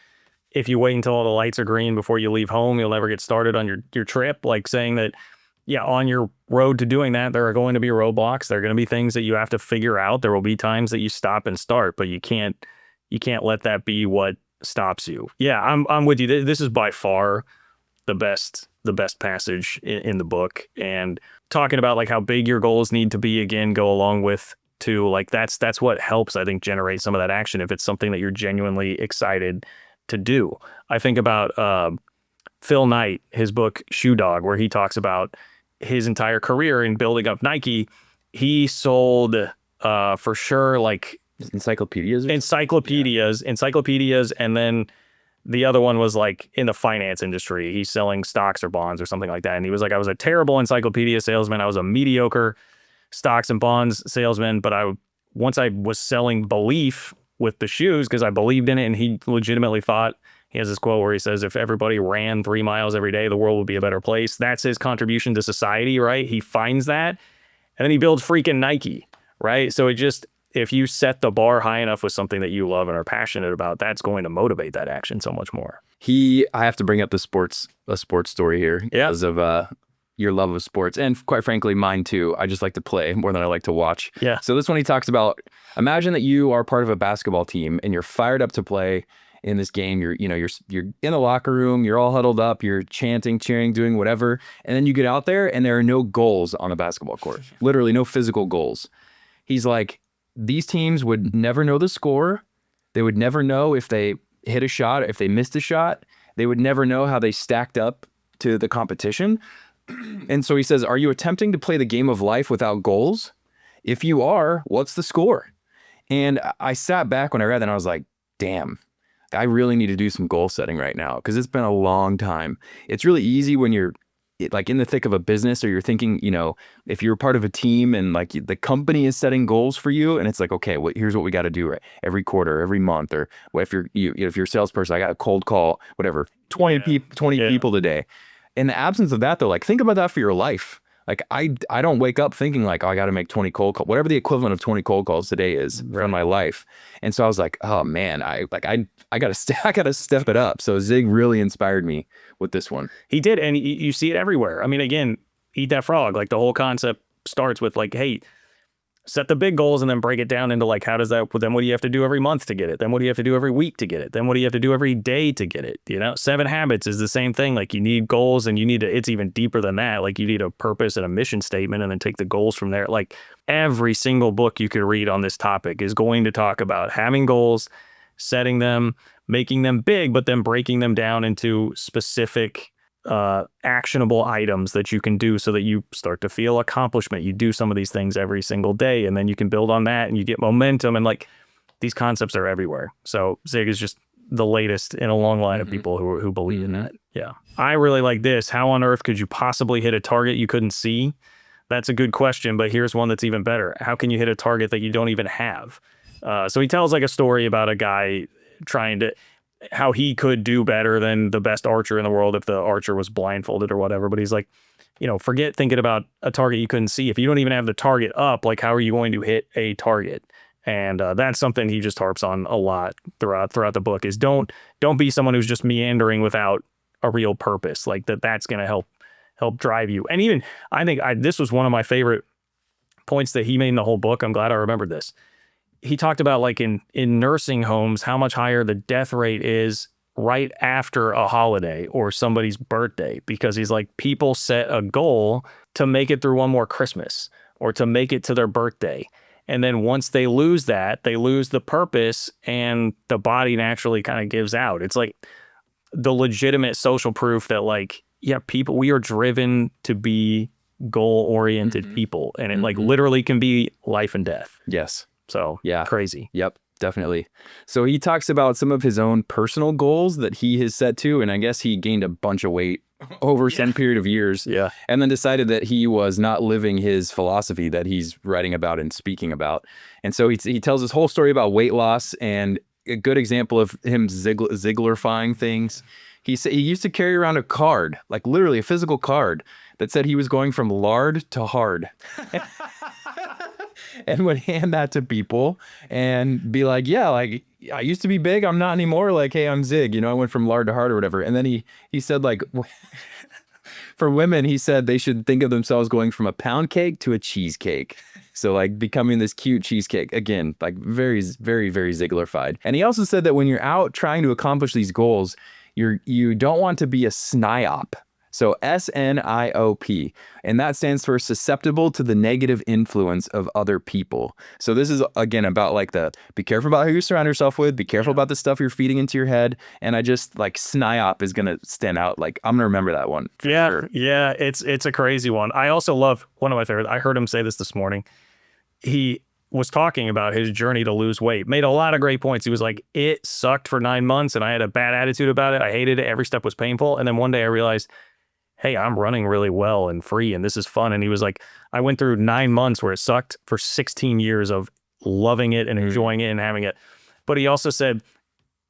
if you wait until all the lights are green before you leave home, you'll never get started on your trip. Like saying that yeah, on your road to doing that, there are going to be roadblocks. There are going to be things that you have to figure out. There will be times that you stop and start, but you can't let that be what stops you. Yeah, I'm with you. This is by far the best passage in the book, and talking about like how big your goals need to be, again, go along with too, like that's what helps, I think, generate some of that action if it's something that you're genuinely excited to do. I think about Phil Knight, his book Shoe Dog, where he talks about his entire career in building up Nike. He sold for sure like encyclopedias, and then the other one was like in the finance industry. He's selling stocks or bonds or something like that. And he was like, I was a terrible encyclopedia salesman. I was a mediocre stocks and bonds salesman. But once I was selling belief with the shoes, because I believed in it, and he legitimately thought, he has this quote where he says, if everybody ran 3 miles every day, the world would be a better place. That's his contribution to society, right? He finds that, and then he builds freaking Nike, right? So if you set the bar high enough with something that you love and are passionate about, that's going to motivate that action so much more. I have to bring up a sports story here because of your love of sports, and quite frankly, mine too. I just like to play more than I like to watch. Yeah. So this one, he talks about, imagine that you are part of a basketball team and you're fired up to play in this game. You're in the locker room, you're all huddled up, you're chanting, cheering, doing whatever, and then you get out there and there are no goals on the basketball court. Literally no physical goals. He's like, these teams would never know the score. They would never know if they hit a shot, if they missed a shot. They would never know how they stacked up to the competition. And so he says, are you attempting to play the game of life without goals? If you are, what's the score? And I sat back when I read that and I was like, damn, I really need to do some goal setting right now, because it's been a long time. It's really easy when you're like in the thick of a business, or you're thinking, if you're part of a team and like the company is setting goals for you, and it's like, okay, well, here's what we got to do right every quarter, every month, or if you're a salesperson, I got a cold call, whatever, 20 people today. In the absence of that, though, like think about that for your life. Like I don't wake up thinking like, oh, I got to make 20 cold calls, whatever the equivalent of 20 cold calls today is in my life. And so I was like, oh man, I gotta step it up. So Zig really inspired me with this one. He did, and you see it everywhere. I mean, again, Eat That Frog. Like the whole concept starts with like, hey, set the big goals and then break it down into like, how does that, then what do you have to do every month to get it? Then what do you have to do every week to get it? Then what do you have to do every day to get it? 7 Habits is the same thing. Like you need goals, and it's even deeper than that. Like you need a purpose and a mission statement, and then take the goals from there. Like every single book you could read on this topic is going to talk about having goals, setting them, making them big, but then breaking them down into specific actionable items that you can do so that you start to feel accomplishment. You do some of these things every single day, and then you can build on that and you get momentum, and like these concepts are everywhere. So Zig is just the latest in a long line of people who believe in that. Yeah. I really like this. How on earth could you possibly hit a target you couldn't see? That's a good question, but here's one that's even better. How can you hit a target that you don't even have? So he tells like a story about a guy how he could do better than the best archer in the world if the archer was blindfolded or whatever. But he's like, forget thinking about a target you couldn't see. If you don't even have the target up, like how are you going to hit a target? And that's something he just harps on a lot throughout the book, is don't be someone who's just meandering without a real purpose. Like that's going to help drive you. And even I think this was one of my favorite points that he made in the whole book. I'm glad I remembered this. He talked about like in nursing homes, how much higher the death rate is right after a holiday or somebody's birthday, because he's like, people set a goal to make it through one more Christmas or to make it to their birthday. And then once they lose that, they lose the purpose, and the body naturally kind of gives out. It's like the legitimate social proof that like, yeah, we are driven to be goal-oriented people, and it like literally can be life and death. Yes. So yeah, crazy. Yep, definitely. So he talks about some of his own personal goals that he has set to, and I guess he gained a bunch of weight over some period of years. Yeah. And then decided that he was not living his philosophy that he's writing about and speaking about. And so he tells this whole story about weight loss, and a good example of him Ziglarifying things. He said he used to carry around a card, like literally a physical card, that said he was going from lard to hard. And would hand that to people and be like, yeah, like I used to be big, I'm not anymore. Like, hey, I'm Zig, I went from lard to hard or whatever. And then he said like For women, he said they should think of themselves going from a pound cake to a cheesecake. So like becoming this cute cheesecake. Again, like very, very, very Ziglar-fied. And he also said that when you're out trying to accomplish these goals, you don't want to be a SNIOP. So SNIOP, and that stands for susceptible to the negative influence of other people. So this is, again, about like be careful about who you surround yourself with, be careful about the stuff you're feeding into your head. And I just like SNIOP is going to stand out. Like, I'm going to remember that one. Yeah. Sure. Yeah. It's a crazy one. I also love one of my favorites. I heard him say this morning. He was talking about his journey to lose weight, made a lot of great points. He was like, it sucked for 9 months and I had a bad attitude about it. I hated it. Every step was painful. And then one day I realized, hey, I'm running really well and free and this is fun. And he was like, I went through 9 months where it sucked for 16 years of loving it and enjoying it and having it. But he also said,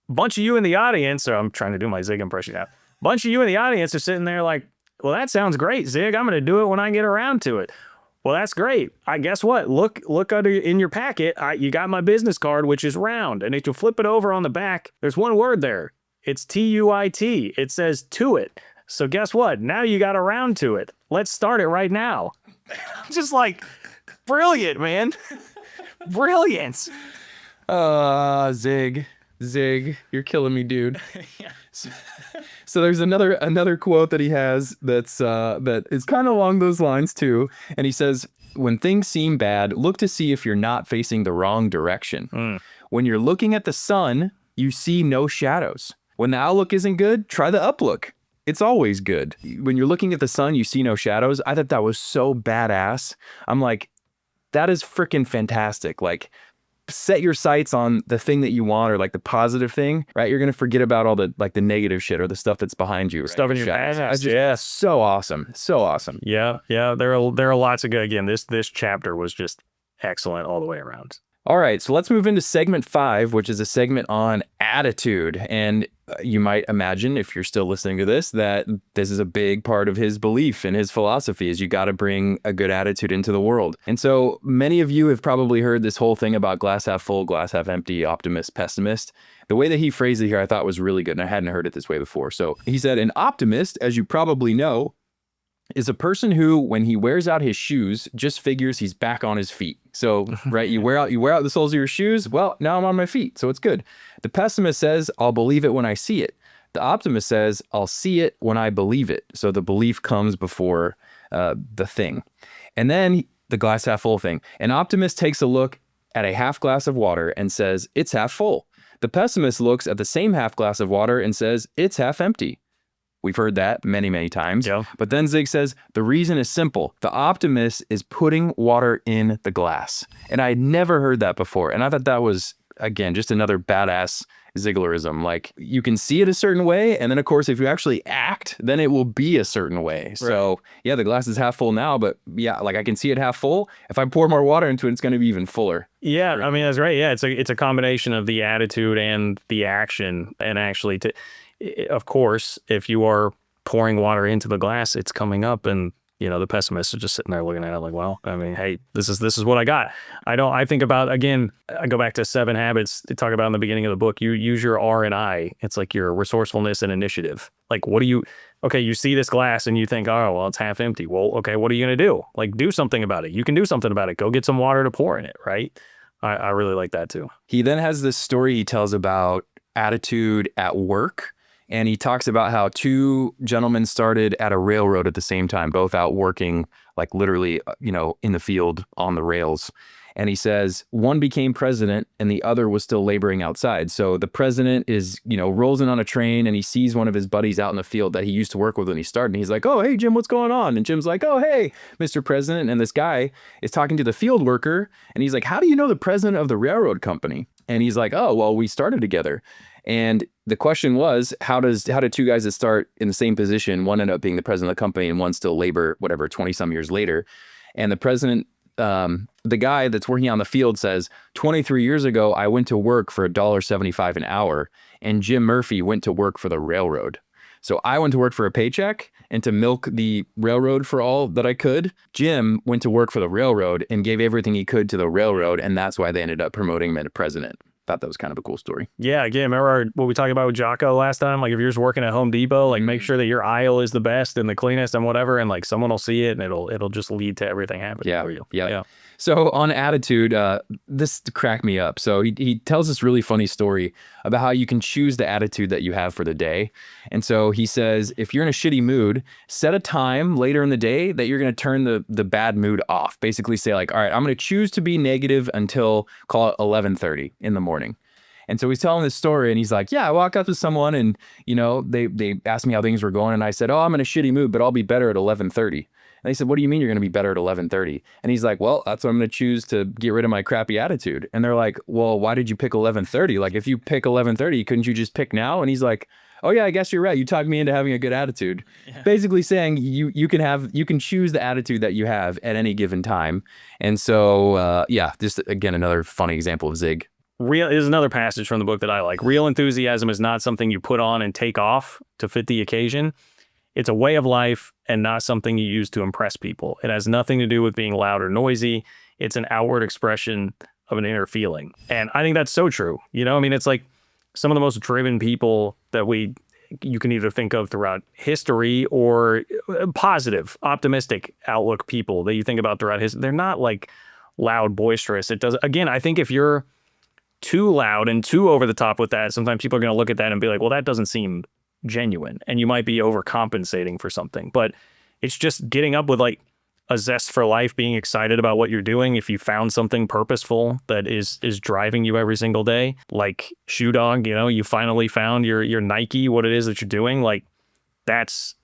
a bunch of you in the audience, or I'm trying to do my Zig impression now, a bunch of you in the audience are sitting there like, well, that sounds great, Zig. I'm going to do it when I get around to it. Well, that's great. I guess what? Look in your packet. You got my business card, which is round. And if you flip it over on the back, there's one word there. It's TUIT. It says to it. So guess what? Now you got around to it. Let's start it right now. Just like, brilliant, man. Brilliance. Zig, you're killing me, dude. Yeah. So there's another quote that he has that is kind of along those lines too. And he says, when things seem bad, look to see if you're not facing the wrong direction. When you're looking at the sun, you see no shadows. When the outlook isn't good, try the uplook. It's always good. When you're looking at the sun, you see no shadows. I thought that was so badass. I'm like, that is freaking fantastic. Like, set your sights on the thing that you want, or like the positive thing, right? You're going to forget about all the like the negative shit or the stuff that's behind you. Right? Stuff in your past. Yeah. So awesome. So awesome. Yeah. Yeah. There are lots of good. Again, this chapter was just excellent all the way around. All right, so let's move into segment 5, which is a segment on attitude. And you might imagine, if you're still listening to this, that this is a big part of his belief and his philosophy is you got to bring a good attitude into the world. And so many of you have probably heard this whole thing about glass half full, glass half empty, optimist, pessimist. The way that he phrased it here, I thought was really good, and I hadn't heard it this way before. So he said, an optimist, as you probably know, is a person who, when he wears out his shoes, just figures he's back on his feet. So, right, you wear out the soles of your shoes. Well, now I'm on my feet, so it's good. The pessimist says, I'll believe it when I see it. The optimist says, I'll see it when I believe it. So the belief comes before the thing. And then the glass half full thing. An optimist takes a look at a half glass of water and says, it's half full. The pessimist looks at the same half glass of water and says, it's half empty. We've heard that many, many times. Yeah. But then Zig says, the reason is simple. The optimist is putting water in the glass. And I had never heard that before. And I thought that was, again, just another badass Ziglarism. Like, you can see it a certain way. And then, of course, if you actually act, then it will be a certain way. Right. So, yeah, the glass is half full now. But, yeah, like I can see it half full. If I pour more water into it, it's going to be even fuller. Yeah, I mean, that's right. Yeah, it's a combination of the attitude and the action. And actually, of course, if you are pouring water into the glass, it's coming up, and the pessimists are just sitting there looking at it like, well, I mean, hey, this is what I got. I think about, again, I go back to 7 Habits they talk about in the beginning of the book. You use your R and I. It's like your resourcefulness and initiative. Like, you see this glass and you think, oh, well, it's half empty. Well, okay, what are you going to do? Like, do something about it. You can do something about it. Go get some water to pour in it, right? I really like that too. He then has this story he tells about attitude at work. And he talks about how 2 gentlemen started at a railroad at the same time, both out working, like literally, in the field on the rails. And he says one became president and the other was still laboring outside. So the president is, rolls in on a train and he sees one of his buddies out in the field that he used to work with when he started. And he's like, oh, hey, Jim, what's going on? And Jim's like, oh, hey, Mr. President. And this guy is talking to the field worker. And he's like, how do you know the president of the railroad company? And he's like, oh, well, we started together. And the question was, how did 2 guys that start in the same position, one end up being the president of the company and one still labor, 20 some years later. And the president, the guy that's working on the field says, 23 years ago, I went to work for $1.75 an hour, and Jim Murphy went to work for the railroad. So I went to work for a paycheck and to milk the railroad for all that I could. Jim went to work for the railroad and gave everything he could to the railroad. And that's why they ended up promoting him to president. thought that was kind of a cool story. Yeah, again, remember what we talked about with Jocko last time? Like if you're just working at Home Depot, like make sure that your aisle is the best and the cleanest and whatever, and like someone will see it and it'll just lead to everything happening for you. Yeah. So on attitude, this cracked me up. So he tells this really funny story about how you can choose the attitude that you have for the day. And so he says, if you're in a shitty mood, set a time later in the day that you're going to turn the bad mood off. Basically say like, all right, I'm going to choose to be negative until call it 11:30 in the morning. And so he's telling this story and he's like, yeah, I walk up to someone and, you know, they asked me how things were going. And I said, oh, I'm in a shitty mood, but I'll be better at 11:30. And they said, what do you mean you're going to be better at 11:30? And he's like, well, that's what I'm going to choose to get rid of my crappy attitude. And they're like, well, why did you pick 11:30? Like, if you pick 11:30, couldn't you just pick now? And he's like, oh yeah, I guess you're right. You talked me into having a good attitude. Yeah. Basically saying you can choose the attitude that you have at any given time. And so, yeah, just again, another funny example of Zig. Real is another passage from the book that I like. Real enthusiasm is not something you put on and take off to fit the occasion. It's a way of life and not something you use to impress people. It has nothing to do with being loud or noisy. It's an outward expression of an inner feeling. And I think that's so true. You know, I mean, it's like some of the most driven people that you can either think of throughout history or positive, optimistic outlook people that you think about throughout history. They're not like loud, boisterous. It does. Again, I think if you're too loud and too over the top with that, sometimes people are going to look at that and be like, well, that doesn't seem genuine, and you might be overcompensating for something. But it's just getting up with like a zest for life, being excited about what you're doing. If you found something purposeful that is driving you every single day, like Shoe Dog, you know, you finally found your Nike, what it is that you're doing, like that's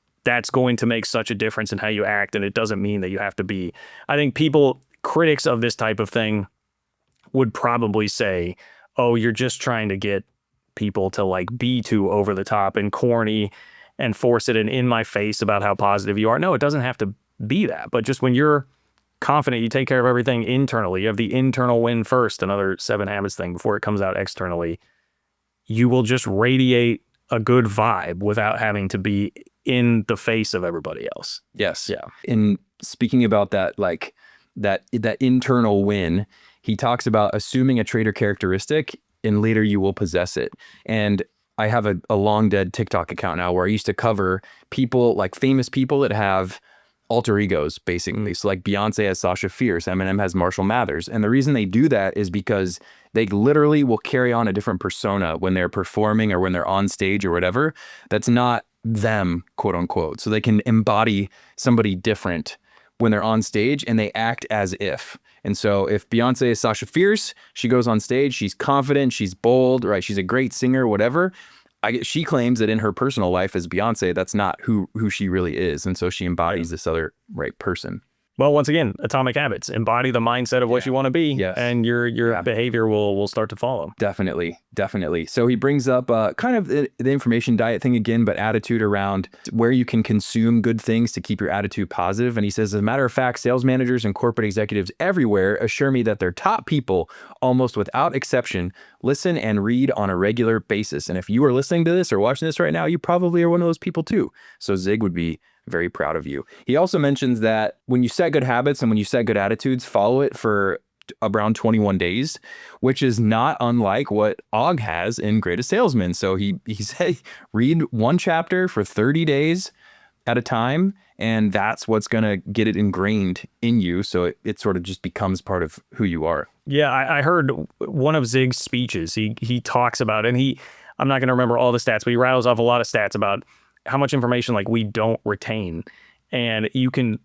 going to make such a difference in how you act. And it doesn't mean that you have to be, I think critics of this type of thing would probably say, oh, you're just trying to get people to like be too over the top and corny and force it in my face about how positive you are. No, it doesn't have to be that. But just when you're confident, you take care of everything internally, you have the internal win first, another 7 Habits thing before it comes out externally, you will just radiate a good vibe without having to be in the face of everybody else. Yes. Yeah. In speaking about that, like that internal win, he talks about assuming a trait or characteristic and later you will possess it. And I have a long dead TikTok account now where I used to cover people, like famous people that have alter egos, basically. So like Beyonce has Sasha Fierce, Eminem has Marshall Mathers. And the reason they do that is because they literally will carry on a different persona when they're performing or when they're on stage or whatever. That's not them, quote unquote. So they can embody somebody different when they're on stage and they act as if. And so if Beyonce is Sasha Fierce, she goes on stage, she's confident, she's bold, right? She's a great singer, whatever. She claims that in her personal life as Beyonce, that's not who she really is. And so she embodies this other person. Well, once again, Atomic Habits, embody the mindset of what you want to be, and your behavior will start to follow. Definitely. So he brings up kind of the information diet thing again, but attitude around where you can consume good things to keep your attitude positive. And he says, as a matter of fact, sales managers and corporate executives everywhere assure me that their top people, almost without exception, listen and read on a regular basis. And if you are listening to this or watching this right now, you probably are one of those people too. So Zig would be very proud of you. He also mentions that when you set good habits and when you set good attitudes, follow it for around 21 days, which is not unlike what Og has in Greatest Salesman. So he said, read one chapter for 30 days at a time, and that's what's going to get it ingrained in you. So it sort of just becomes part of who you are. Yeah, I heard one of Zig's speeches. He talks about, and I'm not going to remember all the stats, but he rattles off a lot of stats about how much information like we don't retain. And you can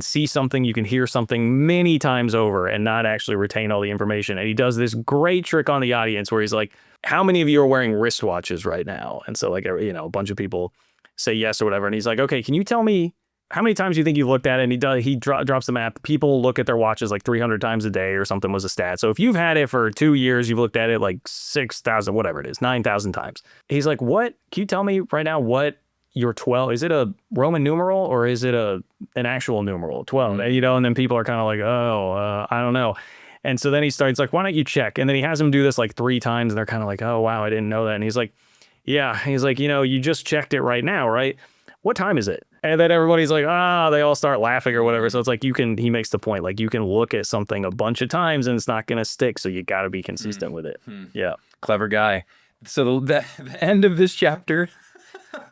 see something, you can hear something many times over and not actually retain all the information. And he does this great trick on the audience where he's like, how many of you are wearing wristwatches right now? And so like, you know, a bunch of people say yes or whatever. And he's like, okay, can you tell me how many times you think you looked at it? And he drops the math. People look at their watches like 300 times a day or something was a stat. So if you've had it for 2 years, you've looked at it like 6,000, whatever it is, 9,000 times. He's like, what? Can you tell me right now what your 12, is it a Roman numeral or is it an actual numeral, 12? Mm-hmm. You know, and then people are kind of like, I don't know. And so then he starts like, why don't you check? And then he has them do this like 3 times and they're kind of like, oh, wow, I didn't know that. And he's like, yeah, he's like, you know, you just checked it right now, right? what time is it? And then everybody's like, they all start laughing or whatever. So it's like he makes the point, like you can look at something a bunch of times and it's not going to stick. So you got to be consistent with it. Yeah. Clever guy. So the end of this chapter.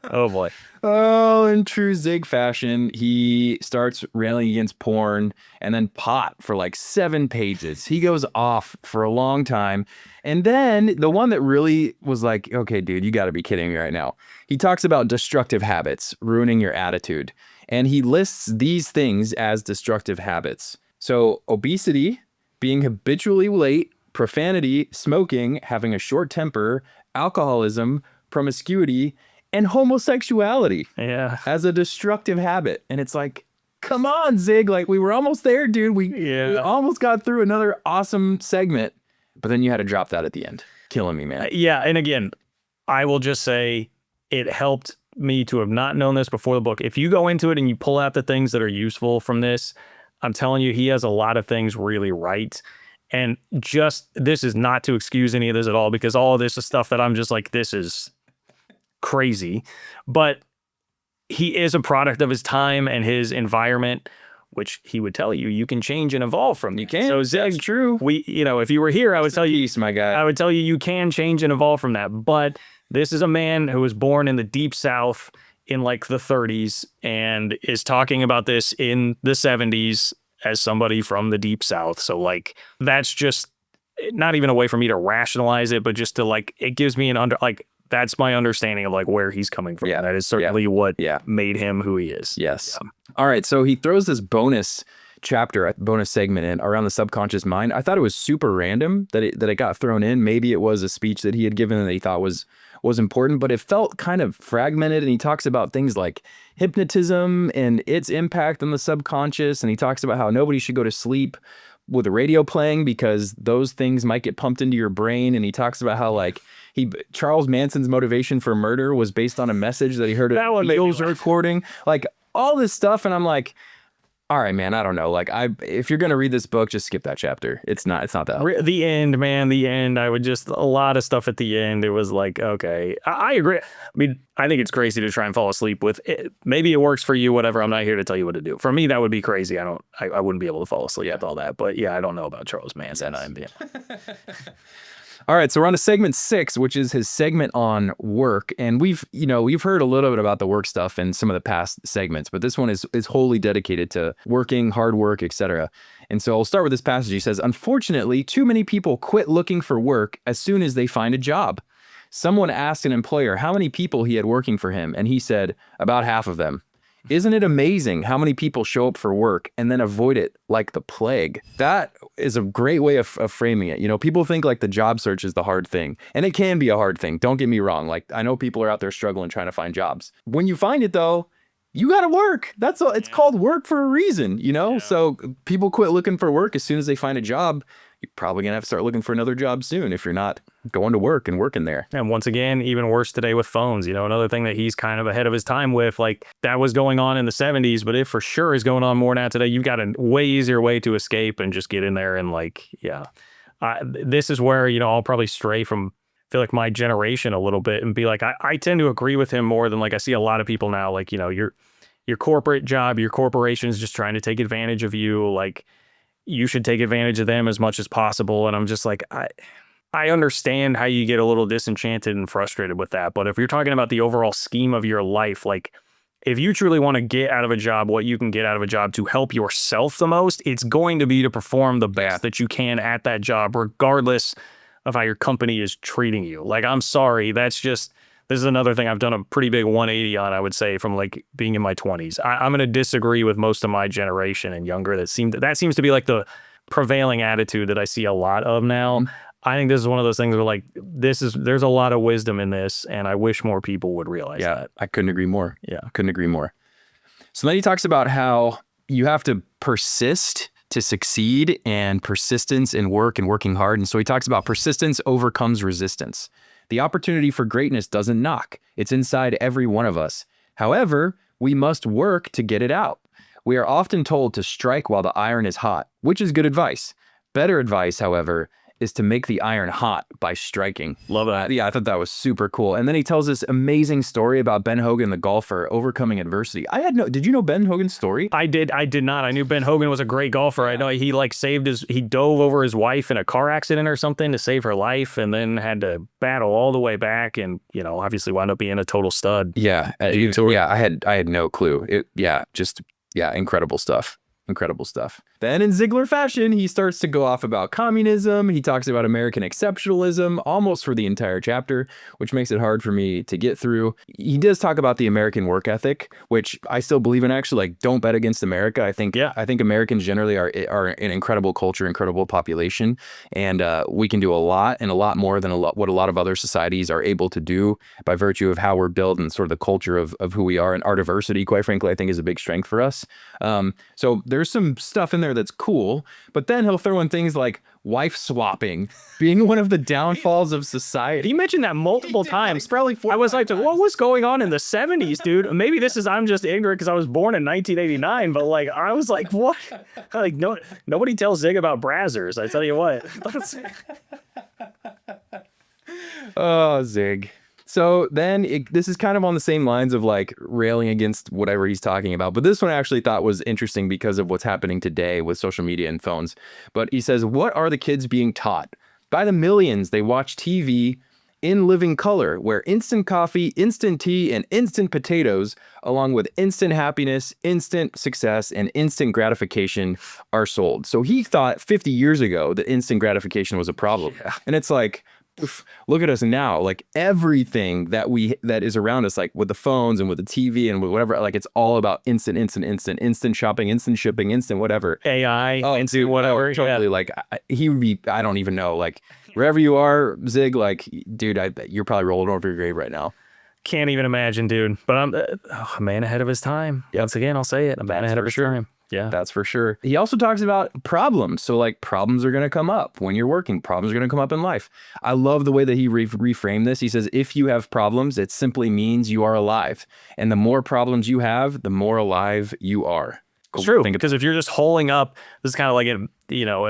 Oh boy. Oh, in true Zig fashion, he starts railing against porn and then pot for like 7 pages. He goes off for a long time. And then the one that really was like, okay, dude, you got to be kidding me right now. He talks about destructive habits, ruining your attitude. And he lists these things as destructive habits. So obesity, being habitually late, profanity, smoking, having a short temper, alcoholism, promiscuity, and homosexuality as a destructive habit. And it's like, come on, Zig. Like, we were almost there, dude. We almost got through another awesome segment. But then you had to drop that at the end. Killing me, man. Yeah. And again, I will just say it helped me to have not known this before the book. If you go into it and you pull out the things that are useful from this, I'm telling you, he has a lot of things really right. And just, this is not to excuse any of this at all, because all of this is stuff that I'm just like, this is crazy, but he is a product of his time and his environment, which he would tell you, you can change and evolve from. You can. So Zig, true. If you were here, I would tell you, my guy. I would tell you, you can change and evolve from that. But this is a man who was born in the deep South in like the 30s and is talking about this in the 70s as somebody from the deep South. So like, that's just not even a way for me to rationalize it, but just to like, it gives me that's my understanding of like where he's coming from. Yeah. That is certainly what made him who he is. Yes. Yeah. All right. So he throws this bonus segment in around the subconscious mind. I thought it was super random that it got thrown in. Maybe it was a speech that he had given that he thought was important, but it felt kind of fragmented. And he talks about things like hypnotism and its impact on the subconscious. And he talks about how nobody should go to sleep with the radio playing because those things might get pumped into your brain. And he talks about how like Charles Manson's motivation for murder was based on a message that he heard at a Beatles recording, like all this stuff. And I'm like, all right, man, I don't know. Like if you're going to read this book, just skip that chapter. It's not that. The end, man, the end. I would just, a lot of stuff at the end. It was like, okay, I agree. I mean, I think it's crazy to try and fall asleep with it. Maybe it works for you, whatever. I'm not here to tell you what to do. For me, that would be crazy. I wouldn't be able to fall asleep with all that. But yeah, I don't know about Charles Manson. All right, so we're on to segment 6, which is his segment on work. And we've heard a little bit about the work stuff in some of the past segments, but this one is wholly dedicated to working, hard work, etc. And so I'll start with this passage. He says, unfortunately, too many people quit looking for work as soon as they find a job. Someone asked an employer how many people he had working for him, and he said, about half of them. Isn't it amazing how many people show up for work and then avoid it like the plague? That is a great way of framing it. You know, people think like the job search is the hard thing, and it can be a hard thing. Don't get me wrong. Like I know people are out there struggling trying to find jobs. When you find it though, you got to work. That's all. It's called work for a reason, you know? Yeah. So people quit looking for work as soon as they find a job. You're probably going to have to start looking for another job soon if you're not going to work and working there. And once again, even worse today with phones, another thing that he's kind of ahead of his time with, like that was going on in the 70s, but it for sure is going on more now today. You've got a way easier way to escape and just get in there and like, this is where, I'll probably stray from, I feel like my generation a little bit and be like, I tend to agree with him more than like I see a lot of people now, like, your corporate job, your corporation is just trying to take advantage of you. Like, you should take advantage of them as much as possible. And I'm just like, I understand how you get a little disenchanted and frustrated with that. But if you're talking about the overall scheme of your life, like if you truly want to get out of a job what you can get out of a job to help yourself the most, it's going to be to perform the best that you can at that job, regardless of how your company is treating you. Like, I'm sorry, this is another thing I've done a pretty big 180 on, I would say, from like being in my 20s. I'm going to disagree with most of my generation and younger. That seems to be like the prevailing attitude that I see a lot of now. Mm-hmm. I think this is one of those things where like, there's a lot of wisdom in this, and I wish more people would realize that. I couldn't agree more. Yeah. Couldn't agree more. So then he talks about how you have to persist to succeed, and persistence in work and working hard. And so he talks about persistence overcomes resistance. The opportunity for greatness doesn't knock. It's inside every one of us. However, we must work to get it out. We are often told to strike while the iron is hot, which is good advice. Better advice, however, is to make the iron hot by striking. Love that. Yeah, I thought that was super cool. And then he tells this amazing story about Ben Hogan, the golfer, overcoming adversity. Did you know Ben Hogan's story? I did not. I knew Ben Hogan was a great golfer. I know he like he dove over his wife in a car accident or something to save her life, and then had to battle all the way back, and obviously wound up being a total stud. Yeah. I had no clue. Incredible stuff. Incredible stuff. Then in Ziglar fashion, he starts to go off about communism. He talks about American exceptionalism almost for the entire chapter, which makes it hard for me to get through. He does talk about the American work ethic, which I still believe in. Actually, like, don't bet against America. I think Americans generally are an incredible culture, incredible population, and we can do a lot and a lot more than what a lot of other societies are able to do by virtue of how we're built and sort of the culture of who we are. And our diversity, quite frankly, I think is a big strength for us. So there's some stuff in there that's cool, but then he'll throw in things like wife swapping being one of the downfalls of society. He mentioned that multiple times. Probably I was like, what was going on in the 70s, dude? Maybe I'm just ignorant because I was born in 1989, but like, I was like, what? Like, nobody tells Zig about Brazzers. I tell you what. Oh, Zig. So then this is kind of on the same lines of like railing against whatever he's talking about. But this one I actually thought was interesting because of what's happening today with social media and phones. But he says, what are the kids being taught? By the millions, they watch TV in living color, where instant coffee, instant tea, and instant potatoes, along with instant happiness, instant success, and instant gratification are sold. So he thought 50 years ago that instant gratification was a problem. Yeah. And it's like, look at us now, like everything that is around us, like with the phones and with the TV and with whatever, like it's all about instant shopping, instant shipping, instant whatever. AI, instant whatever. Totally. Like he would be, I don't even know, like wherever you are, Zig, like, dude, I bet you're probably rolling over your grave right now. Can't even imagine, dude. But I'm a man ahead of his time. Yep. Once again, I'll say it. A man ahead of his time. Yeah, that's for sure. He also talks about problems. So like problems are going to come up when you're working. Problems are going to come up in life. I love the way that he reframed this. He says, if you have problems, it simply means you are alive. And the more problems you have, the more alive you are. It's true, because if you're just holding up, this is kind of like,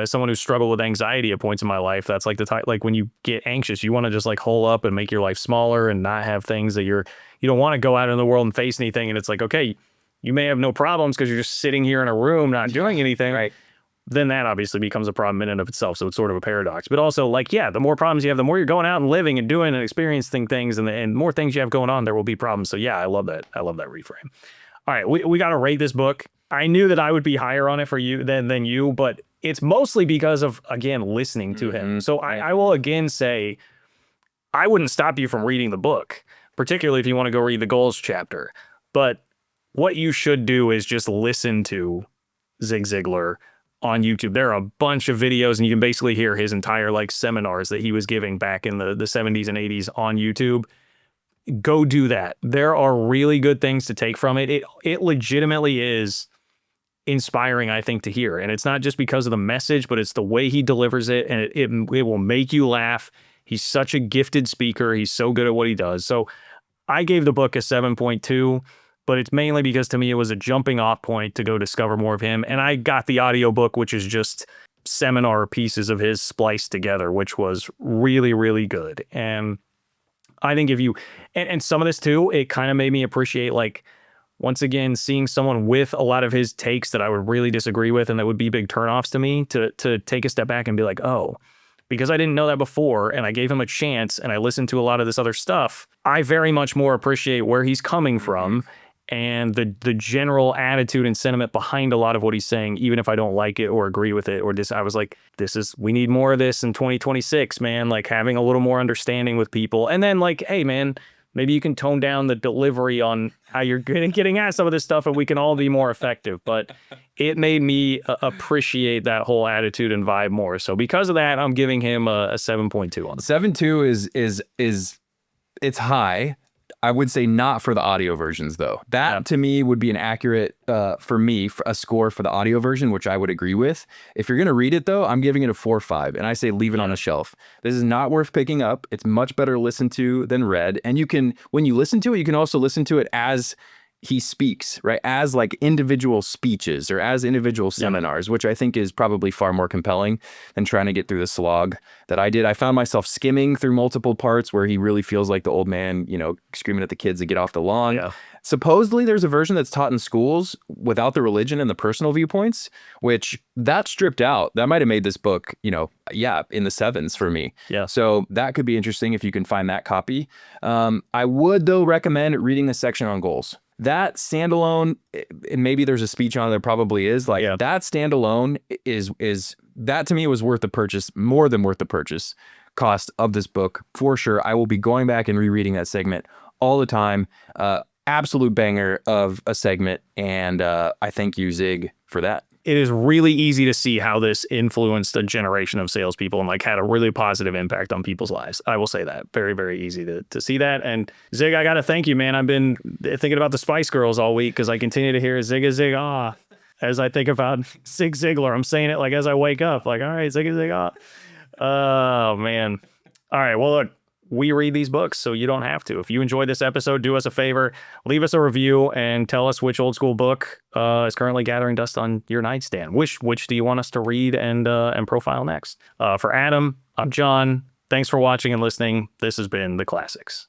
as someone who struggled with anxiety at points in my life, that's like the type, like when you get anxious, you want to just like hole up and make your life smaller and not have things that you don't want to go out in the world and face anything. And it's like, okay, you may have no problems because you're just sitting here in a room not doing anything. Right. Then that obviously becomes a problem in and of itself. So it's sort of a paradox. But also, like, yeah, the more problems you have, the more you're going out and living and doing and experiencing things, and more things you have going on, there will be problems. So yeah, I love that. I love that reframe. All right, we got to rate this book. I knew that I would be higher on it for you than you, but it's mostly because of, again, listening to him. So I will again say, I wouldn't stop you from reading the book, particularly if you want to go read the goals chapter. But what you should do is just listen to Zig Ziglar on YouTube. There are a bunch of videos, and you can basically hear his entire like seminars that he was giving back in the 70s and 80s on YouTube. Go do that. There are really good things to take from it. It legitimately is inspiring, I think, to hear. And it's not just because of the message, but it's the way he delivers it, and it will make you laugh. He's such a gifted speaker. He's so good at what he does. So I gave the book a 7.2. But it's mainly because to me it was a jumping off point to go discover more of him. And I got the audiobook, which is just seminar pieces of his spliced together, which was really, really good. And I think if you, and some of this too, it kind of made me appreciate, like, once again, seeing someone with a lot of his takes that I would really disagree with and that would be big turnoffs to me, to take a step back and be like, oh, because I didn't know that before and I gave him a chance and I listened to a lot of this other stuff, I very much more appreciate where he's coming from. And the general attitude and sentiment behind a lot of what he's saying, even if I don't like it or agree with it or I was like, we need more of this in 2026, man, like having a little more understanding with people. And then like, hey, man, maybe you can tone down the delivery on how you're getting at some of this stuff and we can all be more effective. But it made me appreciate that whole attitude and vibe more. So because of that, I'm giving him a 7.2 on it. 7.2 is it's high. I would say not for the audio versions, though. That to me would be an accurate, for me, for a score for the audio version, which I would agree with. If you're going to read it, though, I'm giving it a 4.5, and I say leave it on a shelf. This is not worth picking up. It's much better listened to than read. And you can, when you listen to it, you can also listen to it as he speaks, right, as like individual speeches or as individual seminars, which I think is probably far more compelling than trying to get through the slog that I did. I found myself skimming through multiple parts where he really feels like the old man, you know, screaming at the kids to get off the lawn. Yeah. Supposedly there's a version that's taught in schools without the religion and the personal viewpoints, which that stripped out. That might have made this book, you know, in the sevens for me. Yeah. So that could be interesting if you can find that copy. I would, though, recommend reading the section on goals. That standalone, and maybe there's a speech on it, there probably is, like that standalone is that to me was worth the purchase, more than worth the purchase cost of this book for sure. I will be going back and rereading that segment all the time. Absolute banger of a segment, and I thank you, Zig, for that. It is really easy to see how this influenced a generation of salespeople and like had a really positive impact on people's lives. I will say that. Very, very easy to see that. And Zig, I got to thank you, man. I've been thinking about the Spice Girls all week because I continue to hear Zig Zig ah as I think about Zig Ziglar. I'm saying it like as I wake up, like, all right, Zig Zig ah. Oh, man. All right. Well, look. We read these books, so you don't have to. If you enjoyed this episode, do us a favor, leave us a review and tell us which old school book is currently gathering dust on your nightstand. Which do you want us to read and profile next? For Adam, I'm John. Thanks for watching and listening. This has been The Classics.